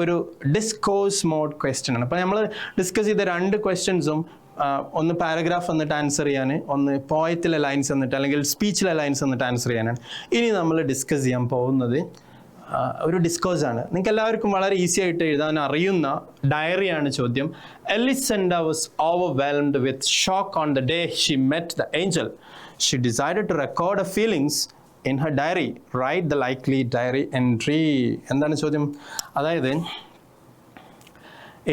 ഒരു discourse mode question ആണ്. അപ്പോൾ നമ്മൾ ഡിസ്കസ് ചെയ്ത 2 ക്വസ്റ്റ്യൻസും ഒന്ന് പാരഗ്രാഫ് എന്നിട്ട് ആൻസർ ചെയ്യാൻ, ഒന്ന് പോയത്തിലെ ലൈൻസ് എന്നിട്ട് അല്ലെങ്കിൽ സ്പീച്ചിലെ ലൈൻസ് എന്നിട്ട് ആൻസർ ചെയ്യാനാണ്. ഇനി നമ്മൾ ഡിസ്കസ് ചെയ്യാൻ പോകുന്നത് ഒരു ഡിസ്കോഴ്സ് ആണ്. നിങ്ങൾക്ക് എല്ലാവർക്കും വളരെ ഈസി ആയിട്ട് എഴുതാൻ അറിയുന്ന ഡയറിയാണ് ചോദ്യം. Elisenda was overwhelmed with shock on the day she met the angel. She decided to record her feelings in her diary. Write the likely diary entry. എന്താണ് ചോദ്യം? അതായത്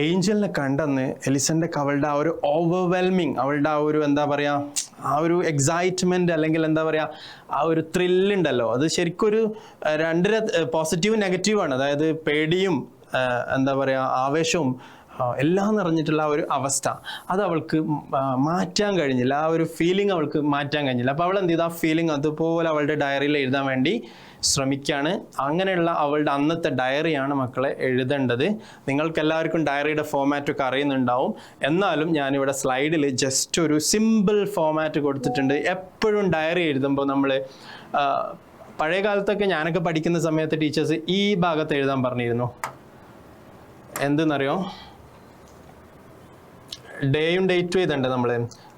ഏഞ്ചലിനെ കണ്ടെന്ന് എലിസൻ്റെ അവളുടെ ആ ഒരു ഓവർവെൽമിങ്, അവളുടെ ആ ഒരു എന്താ പറയുക, ആ ഒരു എക്സൈറ്റ്മെൻറ്റ് അല്ലെങ്കിൽ എന്താ പറയുക ആ ഒരു ത്രില്ലുണ്ടല്ലോ, അത് ശരിക്കും ഒരു 2 പോസിറ്റീവ് നെഗറ്റീവാണ്. അതായത് പേടിയും എന്താ പറയുക ആവേശവും എല്ലാം നിറഞ്ഞിട്ടുള്ള ആ ഒരു അവസ്ഥ, അത് അവൾക്ക് മാറ്റാൻ കഴിഞ്ഞില്ല. ആ ഒരു ഫീലിംഗ് അവൾക്ക് മാറ്റാൻ കഴിഞ്ഞില്ല. അപ്പോൾ അവൾ എന്ത് ചെയ്തു, ആ ഫീലിംഗ് അതുപോലെ അവളുടെ ഡയറിയിൽ എഴുതാൻ വേണ്ടി ശ്രമിക്കുകയാണ്. അങ്ങനെയുള്ള അവളുടെ അന്നത്തെ ഡയറിയാണ് മക്കളെ എഴുതേണ്ടത്. നിങ്ങൾക്ക് എല്ലാവർക്കും ഡയറിയുടെ ഫോമാറ്റൊക്കെ അറിയുന്നുണ്ടാവും. എന്നാലും ഞാനിവിടെ സ്ലൈഡിൽ ജസ്റ്റ് ഒരു സിമ്പിൾ ഫോമാറ്റ് കൊടുത്തിട്ടുണ്ട്. എപ്പോഴും ഡയറി എഴുതുമ്പോൾ നമ്മൾ പഴയ കാലത്തൊക്കെ ഞാനൊക്കെ പഠിക്കുന്ന സമയത്ത് ടീച്ചേഴ്സ് ഈ ഭാഗത്ത് എഴുതാൻ പറഞ്ഞിരുന്നു. എന്തെന്നറിയോ, ഡേയും ഡേറ്റും എഴുതണ്ടേ നമ്മൾ.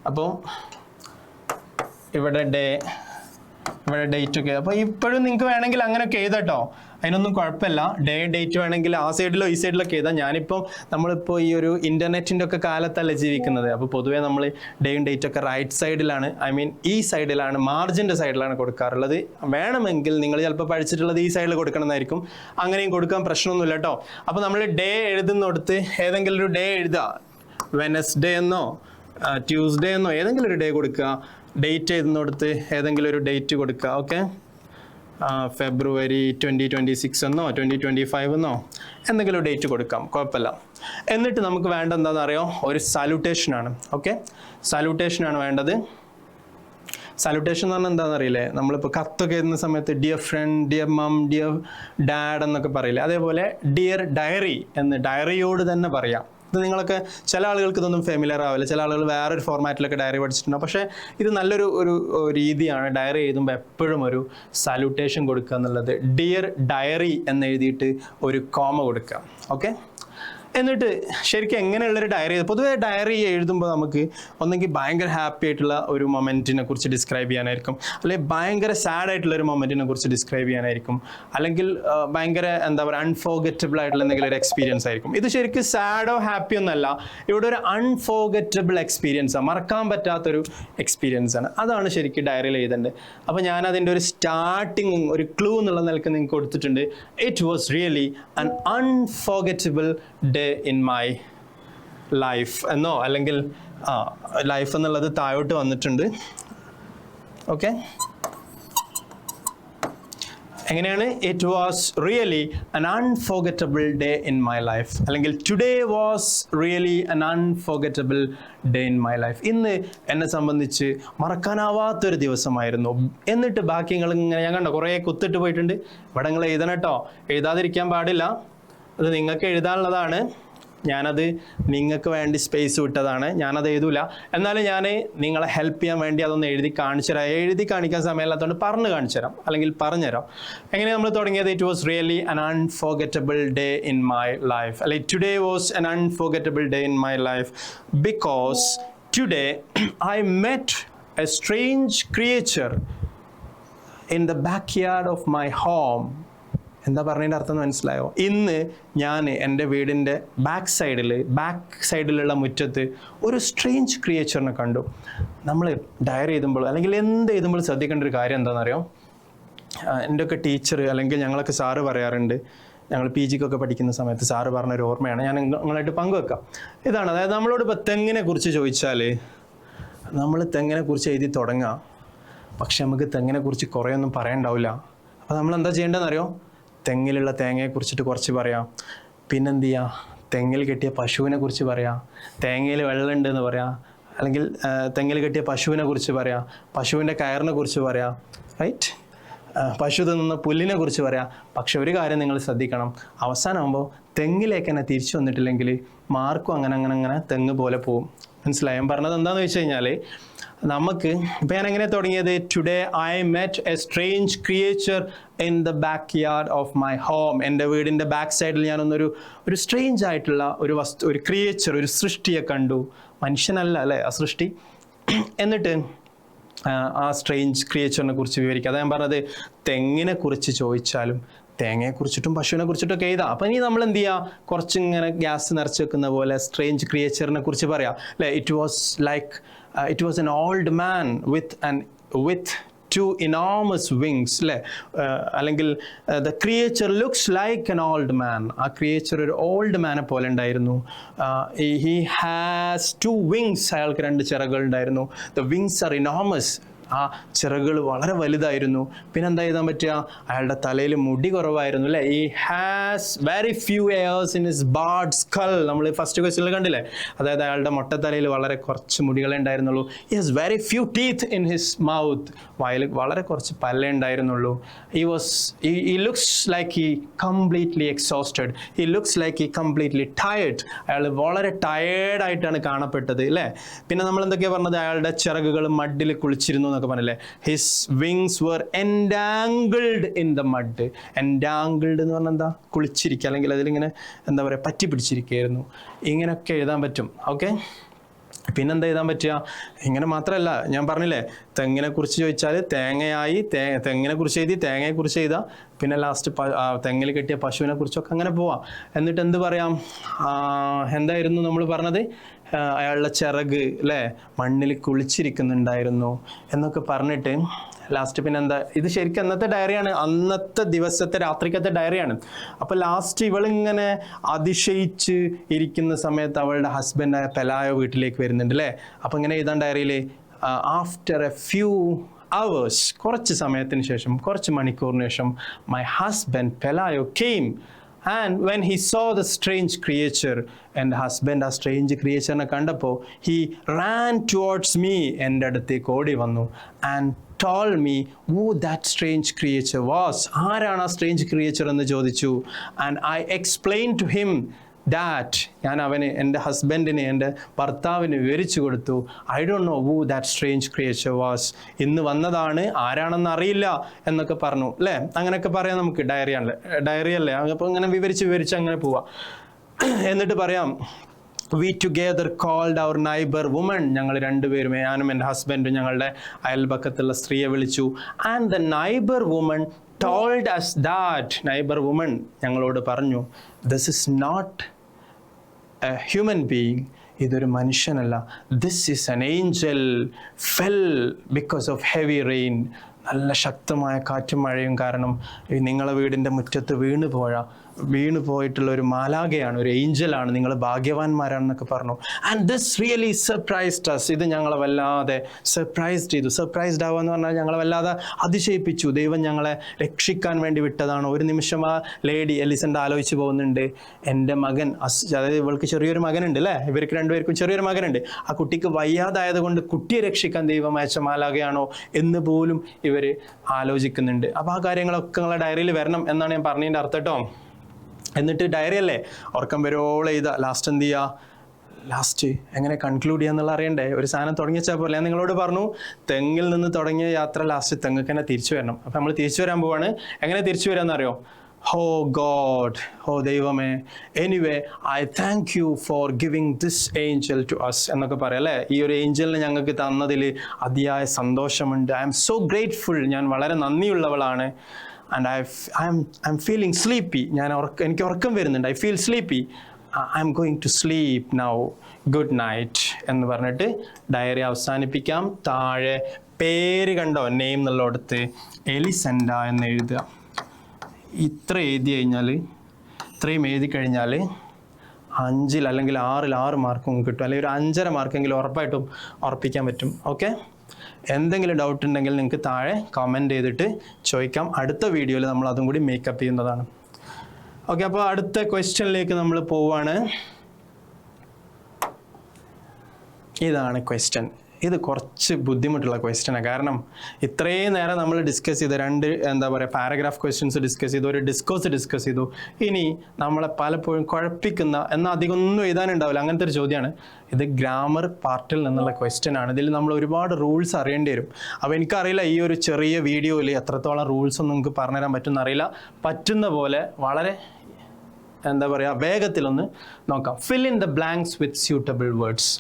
അപ്പോൾ ഇവിടെ ഡേ, ഇവിടെ ഡേറ്റ് ഒക്കെ. അപ്പോൾ ഇപ്പോഴും നിങ്ങൾക്ക് വേണമെങ്കിൽ അങ്ങനെയൊക്കെ എഴുതാട്ടോ, അതിനൊന്നും കുഴപ്പമില്ല. ഡേ ഡേറ്റ് വേണമെങ്കിൽ ആ സൈഡിലോ ഈ സൈഡിലൊക്കെ എഴുതാം. നമ്മളിപ്പോൾ ഈ ഒരു ഇൻ്റർനെറ്റിൻ്റെ ഒക്കെ കാലത്തല്ലേ ജീവിക്കുന്നത്. അപ്പോൾ പൊതുവേ നമ്മൾ ഡേയും ഡേറ്റും ഒക്കെ റൈറ്റ് സൈഡിലാണ്, ഈ സൈഡിലാണ്, മാർജിൻ്റെ സൈഡിലാണ് കൊടുക്കാറുള്ളത്. വേണമെങ്കിൽ നിങ്ങൾ ചിലപ്പോൾ പഠിച്ചിട്ടുള്ളത് ഈ സൈഡിൽ കൊടുക്കണമെന്നായിരിക്കും. അങ്ങനെയും കൊടുക്കാൻ പ്രശ്നമൊന്നുമില്ല കേട്ടോ. അപ്പോൾ നമ്മൾ ഡേ എഴുതുന്നിടത്ത് ഏതെങ്കിലും ഒരു ഡേ എഴുതുക. വെനസ്ഡേ എന്നോ ട്യൂസ്ഡേ എന്നോ ഏതെങ്കിലും ഒരു ഡേ കൊടുക്കുക. ഡേറ്റ് എഴുതുന്നിടത്ത് ഏതെങ്കിലും ഒരു ഡേറ്റ് കൊടുക്കുക. ഓക്കെ, ഫെബ്രുവരി 2026 എന്നോ 2025 എന്നോ എന്തെങ്കിലും ഒരു ഡേറ്റ് കൊടുക്കാം, കുഴപ്പമില്ല. എന്നിട്ട് നമുക്ക് വേണ്ട എന്താണെന്ന് അറിയോ, ഒരു സാല്യൂട്ടേഷനാണ്. ഓക്കെ, സാല്യൂട്ടേഷനാണ് വേണ്ടത്. സാല്യൂട്ടേഷൻ എന്ന് പറഞ്ഞാൽ എന്താണെന്ന് അറിയില്ലേ, നമ്മളിപ്പോൾ കത്തൊക്കെ എഴുതുന്ന സമയത്ത് ഡിയർ ഫ്രണ്ട്, ഡിയർ മം, ഡിയർ ഡാഡ് എന്നൊക്കെ പറയില്ലേ, അതേപോലെ ഡിയർ ഡയറി എന്ന് ഡയറിയോട് തന്നെ പറയാം. ഇത് നിങ്ങളൊക്കെ ചില ആളുകൾക്ക് ഇതൊന്നും ഫെമിലിയർ ആവില്ല. ചില ആളുകൾ വേറൊരു ഫോർമാറ്റിലൊക്കെ ഡയറി പഠിച്ചിട്ടുണ്ടാവും. പക്ഷേ ഇത് നല്ലൊരു രീതിയാണ്. ഡയറി എഴുതുമ്പോൾ എപ്പോഴും ഒരു സാല്യൂട്ടേഷൻ കൊടുക്കുക എന്നുള്ളത്. ഡിയർ ഡയറി എന്ന് എഴുതിയിട്ട് ഒരു കോമ കൊടുക്കുക. ഓക്കെ, എന്നിട്ട് ശരിക്കും എങ്ങനെയുള്ളൊരു ഡയറി, പൊതുവേ ഡയറി എഴുതുമ്പോൾ നമുക്ക് ഒന്നെങ്കിൽ ഭയങ്കര ഹാപ്പി ആയിട്ടുള്ള ഒരു മൊമെൻറ്റിനെ കുറിച്ച് ഡിസ്ക്രൈബ് ചെയ്യാനായിരിക്കും, അല്ലെങ്കിൽ ഭയങ്കര സാഡ് ആയിട്ടുള്ള ഒരു മൊമെൻറ്റിനെ കുറിച്ച് ഡിസ്ക്രൈബ് ചെയ്യാനായിരിക്കും, അല്ലെങ്കിൽ ഭയങ്കര എന്താ പറയുക അൺഫോർഗറ്റബിൾ ആയിട്ടുള്ള എന്തെങ്കിലും ഒരു എക്സ്പീരിയൻസ് ആയിരിക്കും. ഇത് ശരിക്കും സാഡോ ഹാപ്പിയോ ഒന്നല്ല, ഇവിടെ ഒരു അൺഫോർഗറ്റബിൾ എക്സ്പീരിയൻസാണ്, മറക്കാൻ പറ്റാത്തൊരു എക്സ്പീരിയൻസ് ആണ്. അതാണ് ശരിക്കും ഡയറിയിൽ എഴുതേണ്ടത്. അപ്പോൾ ഞാൻ അതിൻ്റെ ഒരു സ്റ്റാർട്ടിങ്, ഒരു ക്ലൂ എന്നുള്ള നിലക്ക് നിങ്ങൾക്ക് കൊടുത്തിട്ടുണ്ട്. It was really an unforgettable day in my life എന്നോ അല്ലെങ്കിൽ ലൈഫ് എന്നുള്ളത് താഴോട്ട് വന്നിട്ടുണ്ട്. ഓക്കെ, എങ്ങനെയാണ്? It was really an unforgettable day in my life, അല്ലെങ്കിൽ today was really an unforgettable day in my life. ഇന്ന് എന്നെ സംബന്ധിച്ച് മറക്കാനാവാത്തൊരു ദിവസമായിരുന്നു. എന്നിട്ട് ബാക്കി നിങ്ങൾ ഇങ്ങനെ, ഞാൻ കണ്ടോ കുറേ കുത്തിട്ട് പോയിട്ടുണ്ട്. ഇവിടെ നിങ്ങൾ എഴുതണം കേട്ടോ, എഴുതാതിരിക്കാൻ പാടില്ല. അത് നിങ്ങൾക്ക് എഴുതാനുള്ളതാണ്, ഞാനത് നിങ്ങൾക്ക് വേണ്ടി സ്പേസ് വിട്ടതാണ്, ഞാനത് എഴുതൂല. എന്നാലും ഞാൻ നിങ്ങളെ ഹെൽപ്പ് ചെയ്യാൻ വേണ്ടി അതൊന്ന് എഴുതി കാണിച്ചു തരാം. എഴുതി കാണിക്കാൻ സമയമില്ലാത്തതുകൊണ്ട് പറഞ്ഞു കാണിച്ചു തരാം, അല്ലെങ്കിൽ പറഞ്ഞുതരാം. എങ്ങനെ നമ്മൾ തുടങ്ങിയത്? It was really an unforgettable day in my life, അല്ലെങ്കിൽ today was an unforgettable day in my life because today I met a strange creature in the backyard of my home. എന്താ പറഞ്ഞതിൻ്റെ അർത്ഥം മനസ്സിലായോ? ഇന്ന് ഞാൻ എൻ്റെ വീടിൻ്റെ ബാക്ക് സൈഡിലുള്ള മുറ്റത്ത് ഒരു സ്ട്രേഞ്ച് ക്രിയേച്ചറിനെ കണ്ടു. നമ്മൾ ഡയറി എഴുതുമ്പോൾ അല്ലെങ്കിൽ എന്ത് എഴുതുമ്പോൾ ശ്രദ്ധിക്കേണ്ട ഒരു കാര്യം എന്താണെന്നറിയോ? എൻ്റെയൊക്കെ ടീച്ചർ അല്ലെങ്കിൽ ഞങ്ങളൊക്കെ സാറ് പറയാറുണ്ട്, ഞങ്ങൾ PGക്കൊക്കെ പഠിക്കുന്ന സമയത്ത് സാറ് പറഞ്ഞൊരു ഓർമ്മയാണ്, ഞാൻ നിങ്ങളായിട്ട് പങ്കുവെക്കാം. ഇതാണ്, അതായത് നമ്മളോട് ഇപ്പോൾ തെങ്ങിനെ കുറിച്ച് ചോദിച്ചാൽ നമ്മൾ തെങ്ങിനെ കുറിച്ച് എഴുതി തുടങ്ങാം, പക്ഷെ നമുക്ക് തെങ്ങിനെ കുറിച്ച് കുറേ ഒന്നും പറയണ്ടാവില്ല. അപ്പോൾ നമ്മൾ എന്താ ചെയ്യേണ്ടതെന്നറിയോ? തെങ്ങിലുള്ള തേങ്ങയെക്കുറിച്ചിട്ട് കുറച്ച് പറയാം, പിന്നെന്ത് ചെയ്യുക, തെങ്ങിൽ കെട്ടിയ പശുവിനെ കുറിച്ച് പറയാം, തേങ്ങയിൽ വെള്ളമുണ്ട് എന്ന് പറയാം, അല്ലെങ്കിൽ തെങ്ങിൽ കെട്ടിയ പശുവിനെ കുറിച്ച് പറയാം, പശുവിൻ്റെ കയറിനെ കുറിച്ച് പറയാം, റൈറ്റ്, പശു തിന്നുന്ന പുല്ലിനെ കുറിച്ച് പറയാം. പക്ഷെ ഒരു കാര്യം നിങ്ങൾ ശ്രദ്ധിക്കണം, അവസാനമാകുമ്പോൾ തെങ്ങിലേക്ക് തന്നെ തിരിച്ചു വന്നിട്ടില്ലെങ്കിൽ മാർക്കും അങ്ങനെ തെങ്ങ് പോലെ പോവും. മനസ്സിലായി ഞാൻ പറഞ്ഞത് എന്താണെന്ന് വെച്ച് കഴിഞ്ഞാൽ, നമുക്ക് ഇപ്പം ഞാൻ എങ്ങനെ തുടങ്ങിയത്, today I met A strange creature in the back yard of my home. എൻ്റെ വീടിൻ്റെ ബാക്ക് സൈഡിൽ ഞാനൊന്നൊരു സ്ട്രേഞ്ച് ആയിട്ടുള്ള ഒരു വസ്തു, ഒരു ക്രിയേച്ചർ, ഒരു സൃഷ്ടിയെ കണ്ടു. മനുഷ്യനല്ല അല്ലേ ആ സൃഷ്ടി. എന്നിട്ട് ആ സ്ട്രേഞ്ച് ക്രിയേച്ചറിനെ കുറിച്ച് വിവരിക്കുക. അതാ ഞാൻ പറഞ്ഞത്, തെങ്ങിനെ കുറിച്ച് ചോദിച്ചാലും തേങ്ങയെ കുറിച്ചിട്ടും പശുവിനെ കുറിച്ചിട്ടൊക്കെ എഴുതാം. അപ്പം ഇനി നമ്മൾ എന്ത് ചെയ്യുക, കുറച്ചിങ്ങനെ ഗ്യാസ് നിറച്ച് വെക്കുന്ന പോലെ സ്ട്രേഞ്ച് ക്രിയേച്ചറിനെ കുറിച്ച് പറയാം അല്ലേ. It was an old man with two enormous wings അല്ലേ. അല്ലെങ്കിൽ the creature looks like an old man. ആ ക്രിയേച്ചർ ഒരു ഓൾഡ് മാനെ പോലെ ഉണ്ടായിരുന്നു. he has two wings. അയാൾക്ക് 2 ചിറകുകൾ ഉണ്ടായിരുന്നു. the wings are enormous. ആ ചിറകുകൾ വളരെ വലുതായിരുന്നു. പിന്നെ എന്താ എഴുതാൻ പറ്റുക, അയാളുടെ തലയിൽ മുടി കുറവായിരുന്നു അല്ലേ. ഈ has very few heirs in his Bard skull. നമ്മൾ ഫസ്റ്റ് ക്വസ്റ്റ്യനിൽ കണ്ടില്ലേ, അതായത് അയാളുടെ മൊട്ടത്തലയിൽ വളരെ കുറച്ച് മുടികളെ ഉണ്ടായിരുന്നുള്ളൂ. He has very few teeth in his mouth. വായിൽ വളരെ കുറച്ച് പല്ലേ ഉണ്ടായിരുന്നുള്ളൂ. he looks like he completely exhausted. he looks like he completely tired. അയാൾ വളരെ ടയേർഡായിട്ടാണ് കാണപ്പെട്ടത് അല്ലേ. പിന്നെ നമ്മൾ എന്തൊക്കെയാണ് പറഞ്ഞത്, അയാളുടെ ചിറകുകൾ മഡിൽ കുളിച്ചിരുന്നു എന്നൊക്കെ പറഞ്ഞല്ലേ. His wings were entangled in the mud. entangled എന്ന് പറഞ്ഞാൽ എന്താ, കുളിച്ചിരിക്കുക, അല്ലെങ്കിൽ അതിലിങ്ങനെ എന്താ പറയുക, പറ്റി പിടിച്ചിരിക്കുകയായിരുന്നു. ഇങ്ങനെയൊക്കെ എഴുതാൻ പറ്റും. ഓക്കെ, പിന്നെന്താ എഴുതാൻ പറ്റുക, ഇങ്ങനെ മാത്രമല്ല, ഞാൻ പറഞ്ഞില്ലേ തെങ്ങിനെ കുറിച്ച് ചോദിച്ചാൽ തേങ്ങയായി, തെങ്ങിനെ കുറിച്ച് എഴുതി, തേങ്ങയെ കുറിച്ച് എഴുതാം, പിന്നെ ലാസ്റ്റ് തെങ്ങിൽ കെട്ടിയ പശുവിനെ കുറിച്ചൊക്കെ അങ്ങനെ പോവാം. എന്നിട്ട് എന്ത് പറയാം, എന്തായിരുന്നു നമ്മൾ പറഞ്ഞത്, അയാളുടെ ചിറക് അല്ലേ മണ്ണിൽ കുളിച്ചിരിക്കുന്നുണ്ടായിരുന്നു എന്നൊക്കെ പറഞ്ഞിട്ട് ലാസ്റ്റ് പിന്നെ എന്താ, ഇത് ശരിക്കും അന്നത്തെ ഡയറിയാണ്, അന്നത്തെ ദിവസത്തെ രാത്രിക്കത്തെ ഡയറിയാണ്. അപ്പോൾ ലാസ്റ്റ് ഇവളിങ്ങനെ അതിശയിച്ച് ഇരിക്കുന്ന സമയത്ത് അവളുടെ ഹസ്ബൻഡായ പെലായോ വീട്ടിലേക്ക് വരുന്നുണ്ട് അല്ലേ. അപ്പം ഇങ്ങനെ എഴുതാൻ ഡയറിയിൽ, ആഫ്റ്റർ എ ഫ്യൂ hours, കുറച്ച് സമയത്തിന് ശേഷം, കുറച്ച് മണിക്കൂറിന് ശേഷം, my husband Pelayo came. And when he saw the strange creature, and husband ആ സ്ട്രേഞ്ച് ക്രിയേച്ചറിനെ കണ്ടപ്പോൾ, he ran towards me, എൻ്റെ അടുത്തേക്ക് ഓടി വന്നു, and told me who that strange creature was. ആരാണ് ആ സ്ട്രേഞ്ച് ക്രിയേച്ചർ എന്ന് ചോദിച്ചു. And I explained to him that, ഞാൻ അവന്, എൻ്റെ ഹസ്ബൻഡിന്, എൻ്റെ ഭർത്താവിന് വിവരിച്ചു കൊടുത്തു. I don't know who that strange creature was. ഇന്ന് വന്നതാണ്, ആരാണെന്ന് അറിയില്ല എന്നൊക്കെ പറഞ്ഞു അല്ലേ. അങ്ങനെയൊക്കെ പറയാം നമുക്ക്, ഡയറി അല്ലേ. അപ്പോൾ ഇങ്ങനെ വിവരിച്ച് അങ്ങനെ പോവാം. എന്നിട്ട് പറയാം, we together called our neighbor woman. ഞങ്ങൾ രണ്ടുപേരും, ഞാനും എൻ്റെ ഹസ്ബൻഡും ഞങ്ങളുടെ അയൽപക്കത്തുള്ള സ്ത്രീയെ വിളിച്ചു. and the neighbor woman told us that, neighbor woman ഞങ്ങളോട് പറഞ്ഞു, this is not a human being. ഇതൊരു മനുഷ്യനല്ല. this is an angel fell because of heavy rain. നല്ല ശക്തമായ കാറ്റും മഴയും കാരണം നിങ്ങളെ വീടിൻ്റെ മുറ്റത്ത് വീണു പോയിട്ടുള്ള ഒരു മാലാഖയാണ്, ഒരു ഏഞ്ചലാണ്, നിങ്ങൾ ഭാഗ്യവാന്മാരാണെന്നൊക്കെ പറഞ്ഞു. And this really surprised us. ഇത് ഞങ്ങളെ വല്ലാതെ സർപ്രൈസ്ഡ് ചെയ്തു. സർപ്രൈസ്ഡ് ആവുക എന്ന് പറഞ്ഞാൽ ഞങ്ങളെ വല്ലാതെ അതിശയിപ്പിച്ചു. ദൈവം ഞങ്ങളെ രക്ഷിക്കാൻ വേണ്ടി വിട്ടതാണ്. ഒരു നിമിഷം ആ ലേഡി എലിസണ്ട് ആലോചിച്ച് പോകുന്നുണ്ട്, എൻ്റെ മകൻ, അതായത് ഇവൾക്ക് ചെറിയൊരു മകനുണ്ട് അല്ലേ, ഇവർക്ക് രണ്ടുപേർക്കും ചെറിയൊരു മകനുണ്ട്, ആ കുട്ടിക്ക് വയ്യാതായത് കൊണ്ട് കുട്ടിയെ രക്ഷിക്കാൻ ദൈവം അയച്ച മാലാഖയാണോ എന്ന് പോലും ഇവർ ആലോചിക്കുന്നുണ്ട്. അപ്പോൾ ആ കാര്യങ്ങളൊക്കെ നിങ്ങളെ ഡയറിയിൽ വരണം എന്നാണ് ഞാൻ പറഞ്ഞതിൻ്റെ അർത്ഥം കേട്ടോ. എന്നിട്ട് ഡയറി അല്ലേ, ഉറക്കം വരോളം എഴുതുക. ലാസ്റ്റ് എന്ത് ചെയ്യുക, ലാസ്റ്റ് എങ്ങനെ കൺക്ലൂഡ് ചെയ്യാന്നുള്ള അറിയണ്ടേ. ഒരു സാധനം തുടങ്ങിച്ചാൽ പോലെ ഞാൻ നിങ്ങളോട് പറഞ്ഞു, തെങ്ങിൽ നിന്ന് തുടങ്ങിയ യാത്ര ലാസ്റ്റ് തെങ്ങ് തന്നെ തിരിച്ചു വരണം. അപ്പം നമ്മൾ തിരിച്ചു വരാൻ പോവാണ്. എങ്ങനെ തിരിച്ചു വരാമെന്നറിയോ, ഹോ ഗോഡ്, ഹോ ദൈവമേ, anyway I thank you for giving this angel to us എന്നൊക്കെ പറയാം അല്ലേ. ഈ ഒരു ഏഞ്ചലിനെ ഞങ്ങൾക്ക് തന്നതിൽ അതിയായ സന്തോഷമുണ്ട്. I M so grateful. ഞാൻ വളരെ നന്ദിയുള്ളവളാണ്. and I'm feeling sleepy. എനിക്ക് ഉറക്കം വരുന്നുണ്ട്. I feel sleepy. I'm going to sleep now. Good night എന്ന് പറഞ്ഞിട്ട് ഡയറി അവസാനിപ്പിക്കാം. താഴെ പേര് കണ്ടോ, നെയിം എന്നുള്ളടത്ത് എലിസണ്ട എന്ന് എഴുതുക. ഇത്രയും എഴുതി കഴിഞ്ഞാൽ 5 അല്ലെങ്കിൽ 6 മാർക്കും കിട്ടും, അല്ലെങ്കിൽ ഒരു 5.5 മാർക്കെങ്കിലും ഉറപ്പായിട്ടും ഉറപ്പിക്കാൻ പറ്റും. ഓക്കെ, എന്തെങ്കിലും ഡൗട്ട് ഉണ്ടെങ്കിൽ നിങ്ങൾക്ക് താഴെ കമൻറ്റ് ചെയ്തിട്ട് ചോദിക്കാം. അടുത്ത വീഡിയോയിൽ നമ്മൾ അതും കൂടി മേക്കപ്പ് ചെയ്യുന്നതാണ്. ഓക്കെ, അപ്പോൾ അടുത്ത ക്വസ്റ്റ്യനിലേക്ക് നമ്മൾ പോവാണ്. ഇതാണ് ക്വസ്റ്റ്യൻ. ഇത് കുറച്ച് ബുദ്ധിമുട്ടുള്ള ക്വസ്റ്റ്യനാണ്. കാരണം ഇത്രയും നേരം നമ്മൾ ഡിസ്കസ് ചെയ്ത രണ്ട് പാരഗ്രാഫ് ക്വസ്റ്റ്യൻസ് ഡിസ്കസ് ചെയ്തു, ഒരു ഡിസ്കോഴ്സ് ഡിസ്കസ് ചെയ്തു. ഇനി നമ്മളെ പലപ്പോഴും കുഴപ്പിക്കുന്ന എന്നാൽ അധികം ഒന്നും എഴുതാനുണ്ടാവില്ല അങ്ങനത്തെ ഒരു ചോദ്യമാണ് ഇത്. ഗ്രാമർ പാർട്ടിൽ നിന്നുള്ള ക്വസ്റ്റ്യൻ ആണ്. ഇതിൽ നമ്മൾ ഒരുപാട് റൂൾസ് അറിയേണ്ടി വരും. അപ്പോൾ എനിക്കറിയില്ല ഈ ഒരു ചെറിയ വീഡിയോയിൽ എത്രത്തോളം റൂൾസ് ഒന്നും നിങ്ങൾക്ക് പറഞ്ഞുതരാൻ പറ്റുമെന്ന് അറിയില്ല. പറ്റുന്ന പോലെ വളരെ വേഗത്തിലൊന്ന് നോക്കാം. Fill in the blanks with suitable words.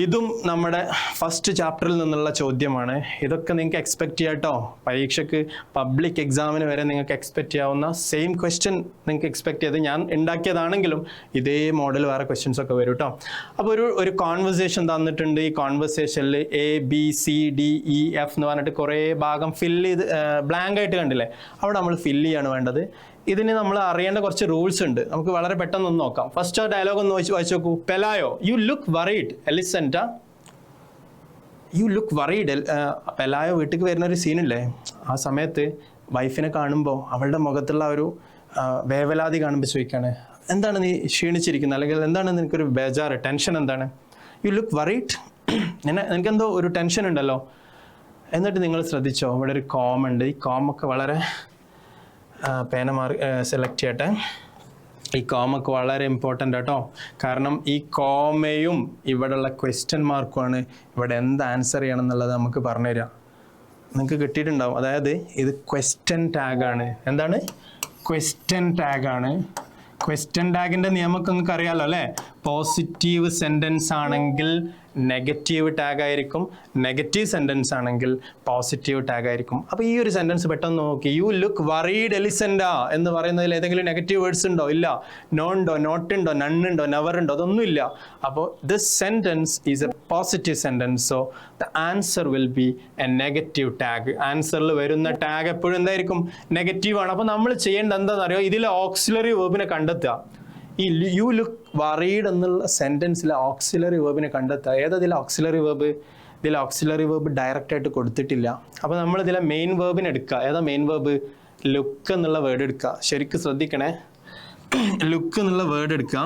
ഇതും നമ്മുടെ ഫസ്റ്റ് ചാപ്റ്ററിൽ നിന്നുള്ള ചോദ്യമാണ്. ഇതൊക്കെ നിങ്ങൾക്ക് എക്സ്പെക്ട് ചെയ്യാം കേട്ടോ. പരീക്ഷയ്ക്ക് പബ്ലിക് എക്സാമിന് വരെ നിങ്ങൾക്ക് എക്സ്പെക്ട് ചെയ്യാവുന്ന സെയിം ക്വസ്റ്റ്യൻ നിങ്ങൾക്ക് എക്സ്പെക്ട് ചെയ്ത് ഞാൻ ഉണ്ടാക്കിയതാണെങ്കിലും ഇതേ മോഡൽ വേറെ ക്വസ്റ്റ്യൻസ് ഒക്കെ വരും കേട്ടോ. അപ്പോൾ ഒരു കോൺവെർസേഷൻ തന്നിട്ടുണ്ട്. ഈ കോൺവെർസേഷനിൽ ABCDEF എന്ന് പറഞ്ഞിട്ട് കുറേ ഭാഗം ഫില്ല് ചെയ്ത് ബ്ലാങ്ക് ആയിട്ട് കണ്ടില്ലേ, അവിടെ നമ്മൾ ഫില്ല് ചെയ്യാണ് വേണ്ടത്. ഇതിന് നമ്മൾ അറിയേണ്ട കുറച്ച് റൂൾസ് ഉണ്ട്. നമുക്ക് വളരെ പെട്ടെന്ന് ഒന്ന് നോക്കാം. ഫസ്റ്റ് ആ ഡയലോഗ് ഒന്ന് വായിച്ചു നോക്കൂ. Pelayo, you look worried. Elisenda, you look worried. Pelayo വീട്ടിൽ വരുന്ന ഒരു സീനില്ലേ, ആ സമയത്ത് വൈഫിനെ കാണുമ്പോൾ അവളുടെ മുഖത്തുള്ള ഒരു വേവലാതി കാണുമ്പോൾ ചോദിക്കുകയാണ്, എന്താണ് നീ ക്ഷീണിച്ചിരിക്കുന്നത്, അല്ലെങ്കിൽ എന്താണ് നിനക്കൊരു ബേജാറ്, ടെൻഷൻ എന്താണ്? You look worried. നിനക്കെന്തോ ഒരു ടെൻഷൻ ഉണ്ടല്ലോ. എന്നിട്ട് നിങ്ങൾ ശ്രദ്ധിച്ചോ, ഇവിടെ ഒരു കോം ഉണ്ട്. ഈ കോമൊക്കെ വളരെ പേന സെലക്ട് ചെയ്യട്ടെ. ഈ കോമൊക്കെ വളരെ ഇമ്പോർട്ടൻ്റ് ആട്ടോ. കാരണം ഈ കോമയും ഇവിടെയുള്ള ക്വസ്റ്റ്യൻ മാർക്കുമാണ് ഇവിടെ എന്ത് ആൻസർ ചെയ്യണം എന്നുള്ളത് നമുക്ക് പറഞ്ഞുതരാം. നിങ്ങൾക്ക് കിട്ടിയിട്ടുണ്ടാവും. അതായത് ഇത് ക്വസ്റ്റ്യൻ ടാഗാണ്. എന്താണ്? ക്വസ്റ്റ്യൻ ടാഗാണ്. ക്വസ്റ്റ്യൻ ടാഗിൻ്റെ നിയമമൊക്കെ നിങ്ങൾക്ക് അറിയാമല്ലോ അല്ലേ? പോസിറ്റീവ് സെൻറ്റൻസ് ആണെങ്കിൽ നെഗറ്റീവ് ടാഗ് ആയിരിക്കും, നെഗറ്റീവ് സെൻറ്റൻസ് ആണെങ്കിൽ പോസിറ്റീവ് ടാഗ് ആയിരിക്കും. അപ്പോൾ ഈ ഒരു സെൻറ്റൻസ് പെട്ടെന്ന് നോക്കി. യു ലുക്ക് വറീഡ് എലിസെൻഡ എന്ന് പറയുന്നതിൽ ഏതെങ്കിലും നെഗറ്റീവ് വേർഡ്സ് ഉണ്ടോ? ഇല്ല. നോ ഉണ്ടോ? നോട്ട് ഉണ്ടോ? നണ്ണുണ്ടോ? നെവർ ഉണ്ടോ? അതൊന്നുമില്ല. അപ്പോൾ this sentence is a positive sentence. So the answer will be a negative tag. ആൻസറിൽ വരുന്ന ടാഗ് എപ്പോഴും എന്തായിരിക്കും? നെഗറ്റീവ് ആണ്. അപ്പോൾ നമ്മൾ ചെയ്യേണ്ടത് എന്താണെന്ന് അറിയോ? ഇതിലെ ഓക്സിലറി വേർബിനെ കണ്ടെത്തുക. ഈ യു ലുക്ക് വറീഡ് എന്നുള്ള സെൻറ്റൻസിലെ ഓക്സിലറി വേർബിനെ കണ്ടെത്തുക. ഏതതിലെ ഓക്സിലറി വേർബ്? ഇതിൽ ഓക്സിലറി വേർബ് ഡയറക്റ്റ് ആയിട്ട് കൊടുത്തിട്ടില്ല. അപ്പോൾ നമ്മൾ ഇതിലെ മെയിൻ വേർബിനെ എടുക്കുക. ഏതാ മെയിൻ വേർബ്? ലുക്ക് എന്നുള്ള വേർഡ് എടുക്കുക. ശരിക്കും ശ്രദ്ധിക്കണേ. ലുക്ക് എന്നുള്ള വേർഡ് എടുക്കുക.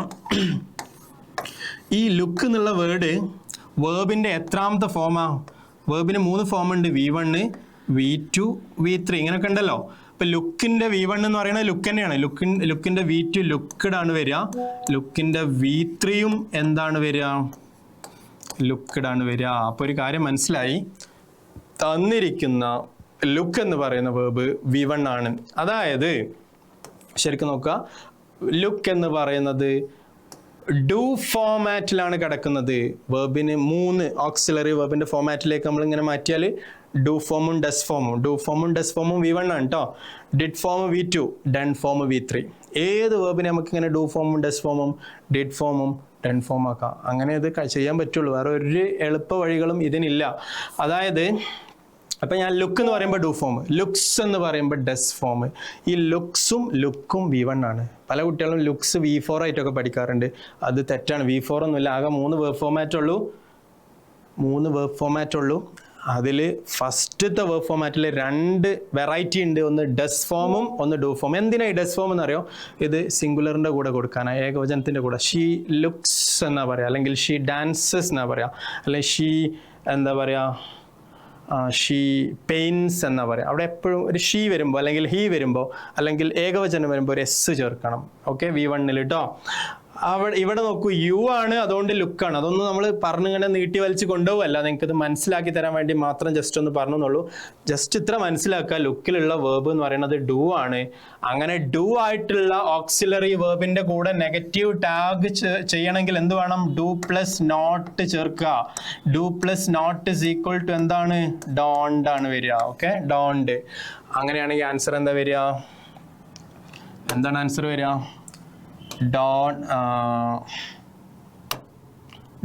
ഈ ലുക്ക് എന്നുള്ള വേർഡ് വേർബിൻ്റെ എത്രാമത്തെ ഫോമാ? വേർബിന് 3 ഫോമുണ്ട്. V1, V2, V3 ഇങ്ങനെയൊക്കെ ഉണ്ടല്ലോ. ഇപ്പം ലുക്കിൻ്റെ V1 എന്ന് പറയുന്നത് ലുക്ക് തന്നെയാണ്. ലുക്കിൻ്റെ V2 ലുക്ക്ഡ് ആണ് വരിക. ലുക്കിൻ്റെ V3യും എന്താണ് വരിക? ലുക്ക്ഡ് ആണ് വരിക. അപ്പോൾ ഒരു കാര്യം മനസ്സിലായി. തന്നിരിക്കുന്ന ലുക്ക് എന്ന് പറയുന്ന വേർബ് V1 ആണ്. അതായത് ശരിക്കും നോക്കുക, ലുക്ക് എന്ന് പറയുന്നത് ഡു ഫോമാറ്റിലാണ് കിടക്കുന്നത്. വേർബിന് 3 ഓക്സിലറി വേർബിൻ്റെ ഫോമാറ്റിലേക്ക് നമ്മളിങ്ങനെ മാറ്റിയാൽ ഡു ഫോമും ഡസ് ഫോമും. ഡു ഫോമും ഡസ് ഫോമും V1 ആണ് കേട്ടോ. Did form V2, done form V3. ഏത് വേർബിനെ നമുക്കിങ്ങനെ ഡു ഫോമും ഡസ് ഫോമും ഡിഡ് ഫോമും ഡൺ ഫോം ആക്കാം. അങ്ങനെ ഇത് ചെയ്യാൻ പറ്റുള്ളൂ. വേറെ ഒരു എളുപ്പ വഴികളും ഇതിനില്ല. അതായത് അപ്പം ഞാൻ ലുക്ക് എന്ന് പറയുമ്പോൾ ഡു ഫോം, ലുക്സ് എന്ന് പറയുമ്പോൾ ഡസ് ഫോം. ഈ ലുക്സും ലുക്കും V1 ആണ്. പല കുട്ടികളും ലുക്സ് V4 ആയിട്ടൊക്കെ പഠിക്കാറുണ്ട്. അത് തെറ്റാണ്. V4 ഒന്നുമില്ല. ആകെ 3 വേർബ് ഫോമാറ്റ് ഉള്ളൂ. അതിൽ ഫസ്റ്റത്തെ വേർബ് ഫോമാറ്റിൽ 2 വെറൈറ്റി ഉണ്ട്. ഒന്ന് ഡസ് ഫോമും ഒന്ന് ഡു ഫോം. എന്തിനാ ഈ ഡസ് ഫോം എന്നറിയോ? ഇത് സിംഗുലറിൻ്റെ കൂടെ കൊടുക്കാനാണ്, ഏകവചനത്തിൻ്റെ കൂടെ. ഷീ ലുക്സ് എന്നാ പറയുക, അല്ലെങ്കിൽ ഷീ ഡാൻസസ് എന്നാ പറയുക, അല്ലെങ്കിൽ ഷീ എന്താ പറയുക, ഷീ പെയിൻസ് എന്നാ പറയുക. അവിടെ എപ്പോഴും ഒരു ഷീ വരുമ്പോൾ അല്ലെങ്കിൽ ഹീ വരുമ്പോൾ അല്ലെങ്കിൽ ഏകവചനം വരുമ്പോൾ ഒരു എസ് ചേർക്കണം. ഓക്കെ, V1 കേട്ടോ. ഇവിടെ നോക്കൂ, യു ആണ്, അതുകൊണ്ട് ലുക്കാണ്. അതൊന്നും നമ്മൾ പറഞ്ഞിങ്ങനെ നീട്ടി വലിച്ച് കൊണ്ടുപോകല്ല. നിങ്ങൾക്ക് ഇത് മനസ്സിലാക്കി തരാൻ വേണ്ടി മാത്രം ജസ്റ്റ് ഒന്ന് പറഞ്ഞെന്നുള്ളൂ. ജസ്റ്റ് ഇത്ര മനസ്സിലാക്കുക, ലുക്കിലുള്ള വേർബ് എന്ന് പറയുന്നത് ഡു ആണ്. അങ്ങനെ ഡു ആയിട്ടുള്ള ഓക്സിലറി വേർബിന്റെ കൂടെ നെഗറ്റീവ് ടാഗ് ചെയ്യണമെങ്കിൽ എന്ത് വേണം? ഡു പ്ലസ് നോട്ട് ചേർക്കുക. Do plus not is equal to എന്താണ്? ഡോണ്ട് ആണ് വരിക. Okay, don't. അങ്ങനെയാണെങ്കിൽ ആൻസർ എന്താ വരിക? എന്താണ് ആൻസർ വരിക?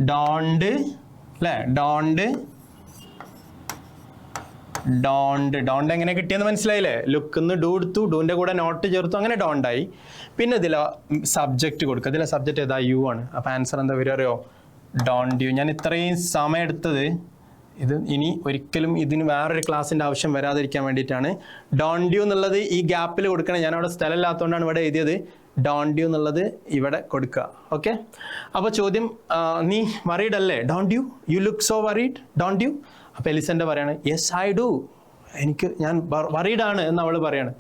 ഡോണ്ട് അല്ലേ? ഡോണ്ട് എങ്ങനെ കിട്ടിയെന്ന് മനസ്സിലായില്ലേ? ലുക്കിന്ന് ഡു എടുത്തു, ഡൂൻ്റെ കൂടെ നോട്ട് ചേർത്തു, അങ്ങനെ ഡോണ്ടായി. പിന്നെ ഇതിലെ സബ്ജക്റ്റ് കൊടുക്കുക. ഇതിലെ സബ്ജക്റ്റ് ഏതാ? യു ആണ്. അപ്പോൾ ആൻസർ എന്താ വരിക അറിയോ? Don't you. ഞാൻ ഇത്രയും സമയം എടുത്തത് ഇത് ഇനി ഒരിക്കലും ഇതിന് വേറൊരു ക്ലാസ്സിൻ്റെ ആവശ്യം വരാതിരിക്കാൻ വേണ്ടിയിട്ടാണ്. ഡോണ്ട് യു എന്നുള്ളത് ഈ ഗ്യാപ്പിൽ കൊടുക്കണം. ഞാൻ അവിടെ സ്ഥലമില്ലാത്തതുകൊണ്ടാണ് ഇവിടെ എഴുതിയത്. ഡോണ്ട് യു എന്നുള്ളത് ഇവിടെ കൊടുക്കുക. ഓക്കെ, അപ്പോൾ ചോദ്യം നീ വറീഡ് അല്ലേ, don't you look so worried, don't you. അപ്പോൾ എലിസൻ്റെ പറയാണ് യെസ് ഐ ഡു, ഞാൻ വറീഡാണ് എന്ന് അവൾ പറയാണ്.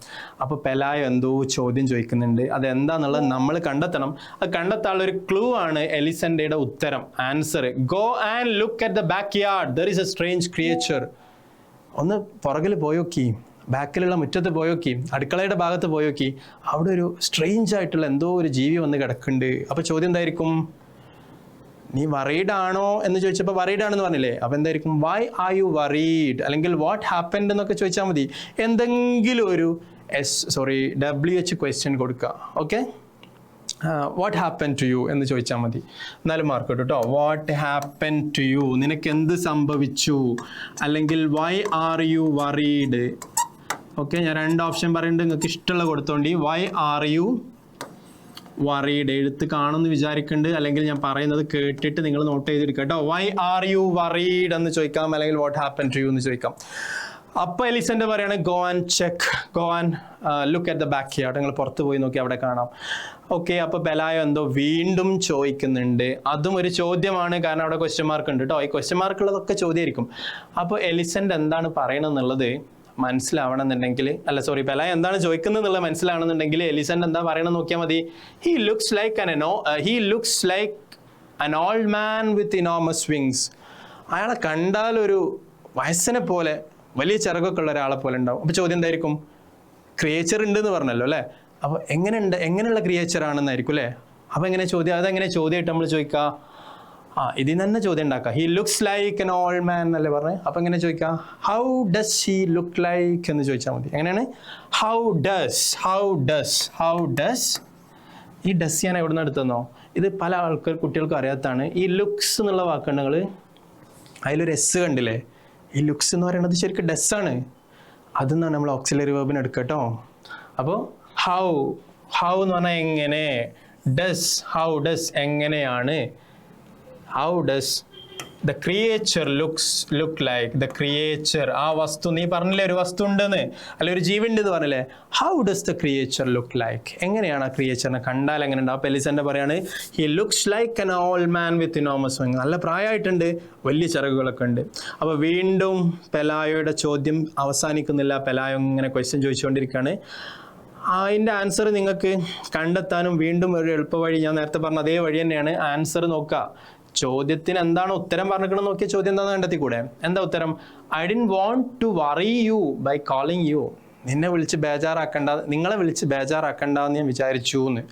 അപ്പോൾ പെലായോ എന്തോ ചോദ്യം ചോദിക്കുന്നുണ്ട്, അതെന്താന്നുള്ളത് നമ്മൾ കണ്ടെത്തണം. അത് കണ്ടെത്താനുള്ള ഒരു ക്ലൂ ആണ് എലിസൻ്റെയുടെ ഉത്തരം, answer. Go and look at the back yard, there is A strange creature. ഒന്ന് പുറകിൽ പോയോക്കി, ബാക്കിലുള്ള മുറ്റത്ത് പോയോക്കി, അടുക്കളയുടെ ഭാഗത്ത് പോയോക്കി, അവിടെ ഒരു സ്ട്രേഞ്ച് ആയിട്ടുള്ള എന്തോ ഒരു ജീവി വന്ന് കിടക്കുന്നുണ്ട്. അപ്പോൾ ചോദ്യം എന്തായിരിക്കും, നീ വറീഡ് ആണോ എന്ന് ചോദിച്ചപ്പോൾ വറീഡ് ആണെന്ന് പറഞ്ഞില്ലേ, അപ്പോൾ എന്തായിരിക്കും, വൈ ആർ യു വറീഡ്, അല്ലെങ്കിൽ വാട്ട് ഹാപ്പൻഡ് എന്നൊക്കെ ചോദിച്ചാൽ മതി. എന്തെങ്കിലും ഒരു WH ക്വസ്റ്റ്യൻ കൊടുക്കുക. Okay, what happen to you എന്ന് ചോദിച്ചാൽ മതി, എന്നാലും മാർക്ക് കിട്ടും കേട്ടോ. വാട്ട് ഹാപ്പൻ ടു യു, നിനക്ക് എന്ത് സംഭവിച്ചു, അല്ലെങ്കിൽ why are you worried. Okay, ഞാൻ 2 ഓപ്ഷൻ പറയുന്നുണ്ട്, നിങ്ങൾക്ക് ഇഷ്ടമുള്ള കൊടുത്തോണ്ടി. വൈ ആർ യു വറീഡ്, എഴുത്ത് കാണുമെന്ന് വിചാരിക്കുന്നുണ്ട്, അല്ലെങ്കിൽ ഞാൻ പറയുന്നത് കേട്ടിട്ട് നിങ്ങൾ നോട്ട് ചെയ്തെടുക്കുക കേട്ടോ. വൈ ആർ യു വറീഡ് എന്ന് ചോദിക്കാം, അല്ലെങ്കിൽ വാട്ട് ഹാപ്പൻ ടു യു എന്ന് ചോദിക്കാം. അപ്പോൾ എലിസൻ്റെ പറയാണ് go and check, go and look at the back yard, നിങ്ങൾ പുറത്ത് പോയി നോക്കി അവിടെ കാണാം. ഓക്കെ, അപ്പോൾ പെലായോ എന്തോ വീണ്ടും ചോദിക്കുന്നുണ്ട്, അതും ഒരു ചോദ്യമാണ്, കാരണം അവിടെ ക്വസ്റ്റ്യൻ മാർക്ക് ഉണ്ട് കേട്ടോ. ഈ ക്വസ്റ്റ്യൻ മാർക്കുള്ളതൊക്കെ ചോദ്യമായിരിക്കും. അപ്പോൾ എലിസൻ്റെ എന്താണ് പറയണമെന്നുള്ളത് മനസ്സിലാവണമെന്നുണ്ടെങ്കിൽ, പെലായോ എന്താണ് ചോദിക്കുന്നത് എന്നുള്ളത് മനസ്സിലാവണമെന്നുണ്ടെങ്കിൽ എലിസൻ്റെ എന്താ പറയണമെന്ന് നോക്കിയാൽ മതി. He looks like an old man with enormous wings. അയാളെ കണ്ടാൽ ഒരു വയസ്സിനെ പോലെ വലിയ ചിറകൊക്കെ ഉള്ള ഒരാളെ പോലെ ഉണ്ടാവും. അപ്പോൾ ചോദ്യം എന്തായിരിക്കും, ക്രിയേച്ചർ ഉണ്ട് എന്ന് പറഞ്ഞല്ലോ അല്ലേ, അപ്പോൾ എങ്ങനെയുള്ള ക്രിയേച്ചർ ആണെന്നായിരിക്കും അല്ലേ. അപ്പോൾ അതെങ്ങനെ ചോദ്യമായിട്ട് നമ്മൾ ചോദിക്കുക, ഇതിൽ നിന്ന് തന്നെ ചോദ്യം ഉണ്ടാക്കുക. He looks like an old man എന്നല്ലേ പറഞ്ഞത്, അപ്പോൾ എങ്ങനെ ചോദിക്കുക, how does he look like എന്ന് ചോദിച്ചാൽ മതി. എങ്ങനെയാണ്, ഹൗ ഡസ്. ഈ ഡസ് ഞാൻ എവിടെ നിന്ന് എടുത്തെന്നോ, ഇത് പല കുട്ടികൾക്കും അറിയാത്തതാണ്. ഈ ലുക്സ് എന്നുള്ള വാക്കുകൾ അതിലൊരു എസ് കണ്ടില്ലേ, ഈ ലുക്സ് എന്ന് പറയുന്നത് ശരിക്കും ഡസ്സാണ്, അതെന്നാണ് നമ്മൾ ഓക്സിലറി വെർബിന് എടുക്കുക കേട്ടോ. അപ്പോൾ ഹൗ എന്ന് പറഞ്ഞാൽ എങ്ങനെ, ഹൗ ഡസ് എങ്ങനെയാണ്, how does the creature look like, the creature ആ വസ്തു, നീ പറഞ്ഞില്ലേ ഒരു വസ്തു ഉണ്ടെന്ന്, അല്ലെ ഒരു ജീവി ഉണ്ട് എന്ന് പറഞ്ഞില്ലേ, how does the creature look like, എങ്ങനെയാണ് ആ ക്രിയേച്ചറിനെ കണ്ടാൽ എങ്ങനെ ഉണ്ടാവും. അപ്പോൾ എലിസൻ്റെ പറയാണ് he looks like an old man with enormous wing, നല്ല പ്രായമായിട്ടുണ്ട്, വലിയ ചിറകുകളൊക്കെ ഉണ്ട്. അപ്പോൾ വീണ്ടും പെലായോയുടെ ചോദ്യം അവസാനിക്കുന്നില്ല, പെലായോ ഇങ്ങനെ ക്വസ്റ്റ്യൻ ചോദിച്ചുകൊണ്ടിരിക്കുകയാണ്. അതിൻ്റെ ആൻസർ നിങ്ങൾക്ക് കണ്ടെത്താനും വീണ്ടും ഒരു എളുപ്പ വഴി, ഞാൻ നേരത്തെ പറഞ്ഞ അതേ വഴി തന്നെയാണ്. ആൻസർ നോക്കുക, ചോദ്യത്തിന് എന്താണ് ഉത്തരം പറഞ്ഞിരിക്കണം നോക്കിയ ചോദ്യം എന്താണെന്ന് കണ്ടെത്തിക്കൂടെ. എന്താ ഉത്തരം, I didn't want to worry you by calling you, നിങ്ങളെ വിളിച്ച് ബേജാറാക്കണ്ട എന്ന് ഞാൻ വിചാരിച്ചു എന്ന്.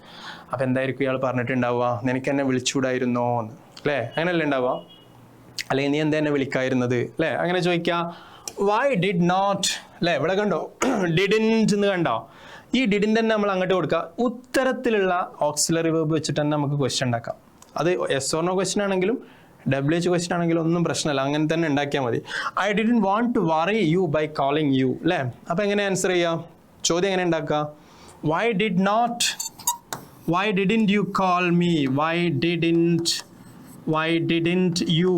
അപ്പം എന്തായിരിക്കും ഇയാൾ പറഞ്ഞിട്ടുണ്ടാവുക, നിനക്ക് എന്നെ വിളിച്ചുകൂടായിരുന്നോ എന്ന്, അല്ലേ, അങ്ങനെയല്ലേ ഉണ്ടാവുക, അല്ലെങ്കിൽ നീ എന്താ എന്നെ വിളിക്കായിരുന്നത്, അല്ലേ, അങ്ങനെ ചോദിക്കുക. വൈ ഡിഡ് നോട്ട്, അല്ലേ, ഇവിടെ കണ്ടോ ഡിഡിൻറ്റ് എന്ന് കണ്ടോ, ഈ ഡിഡിൻ്റെ തന്നെ നമ്മൾ അങ്ങോട്ട് കൊടുക്കുക. ഉത്തരത്തിലുള്ള ഓക്സിലറി വെർബ് വെച്ചിട്ട് തന്നെ നമുക്ക് ക്വസ്റ്റ്യൻ ഉണ്ടാക്കാം. അത് എസ് ഓർ നോ ക്വസ്റ്റ്യൻ ആണെങ്കിലും WH ക്വസ്റ്റ്യൻ ആണെങ്കിലും ഒന്നും പ്രശ്നമല്ല, അങ്ങനെ തന്നെ ഉണ്ടാക്കിയാൽ മതി. I didn't want to worry you by calling you, അല്ലേ. അപ്പോൾ എങ്ങനെ ആൻസർ ചെയ്യുക, ചോദ്യം എങ്ങനെ ഉണ്ടാക്കുക, why didn't you call me, why didn't you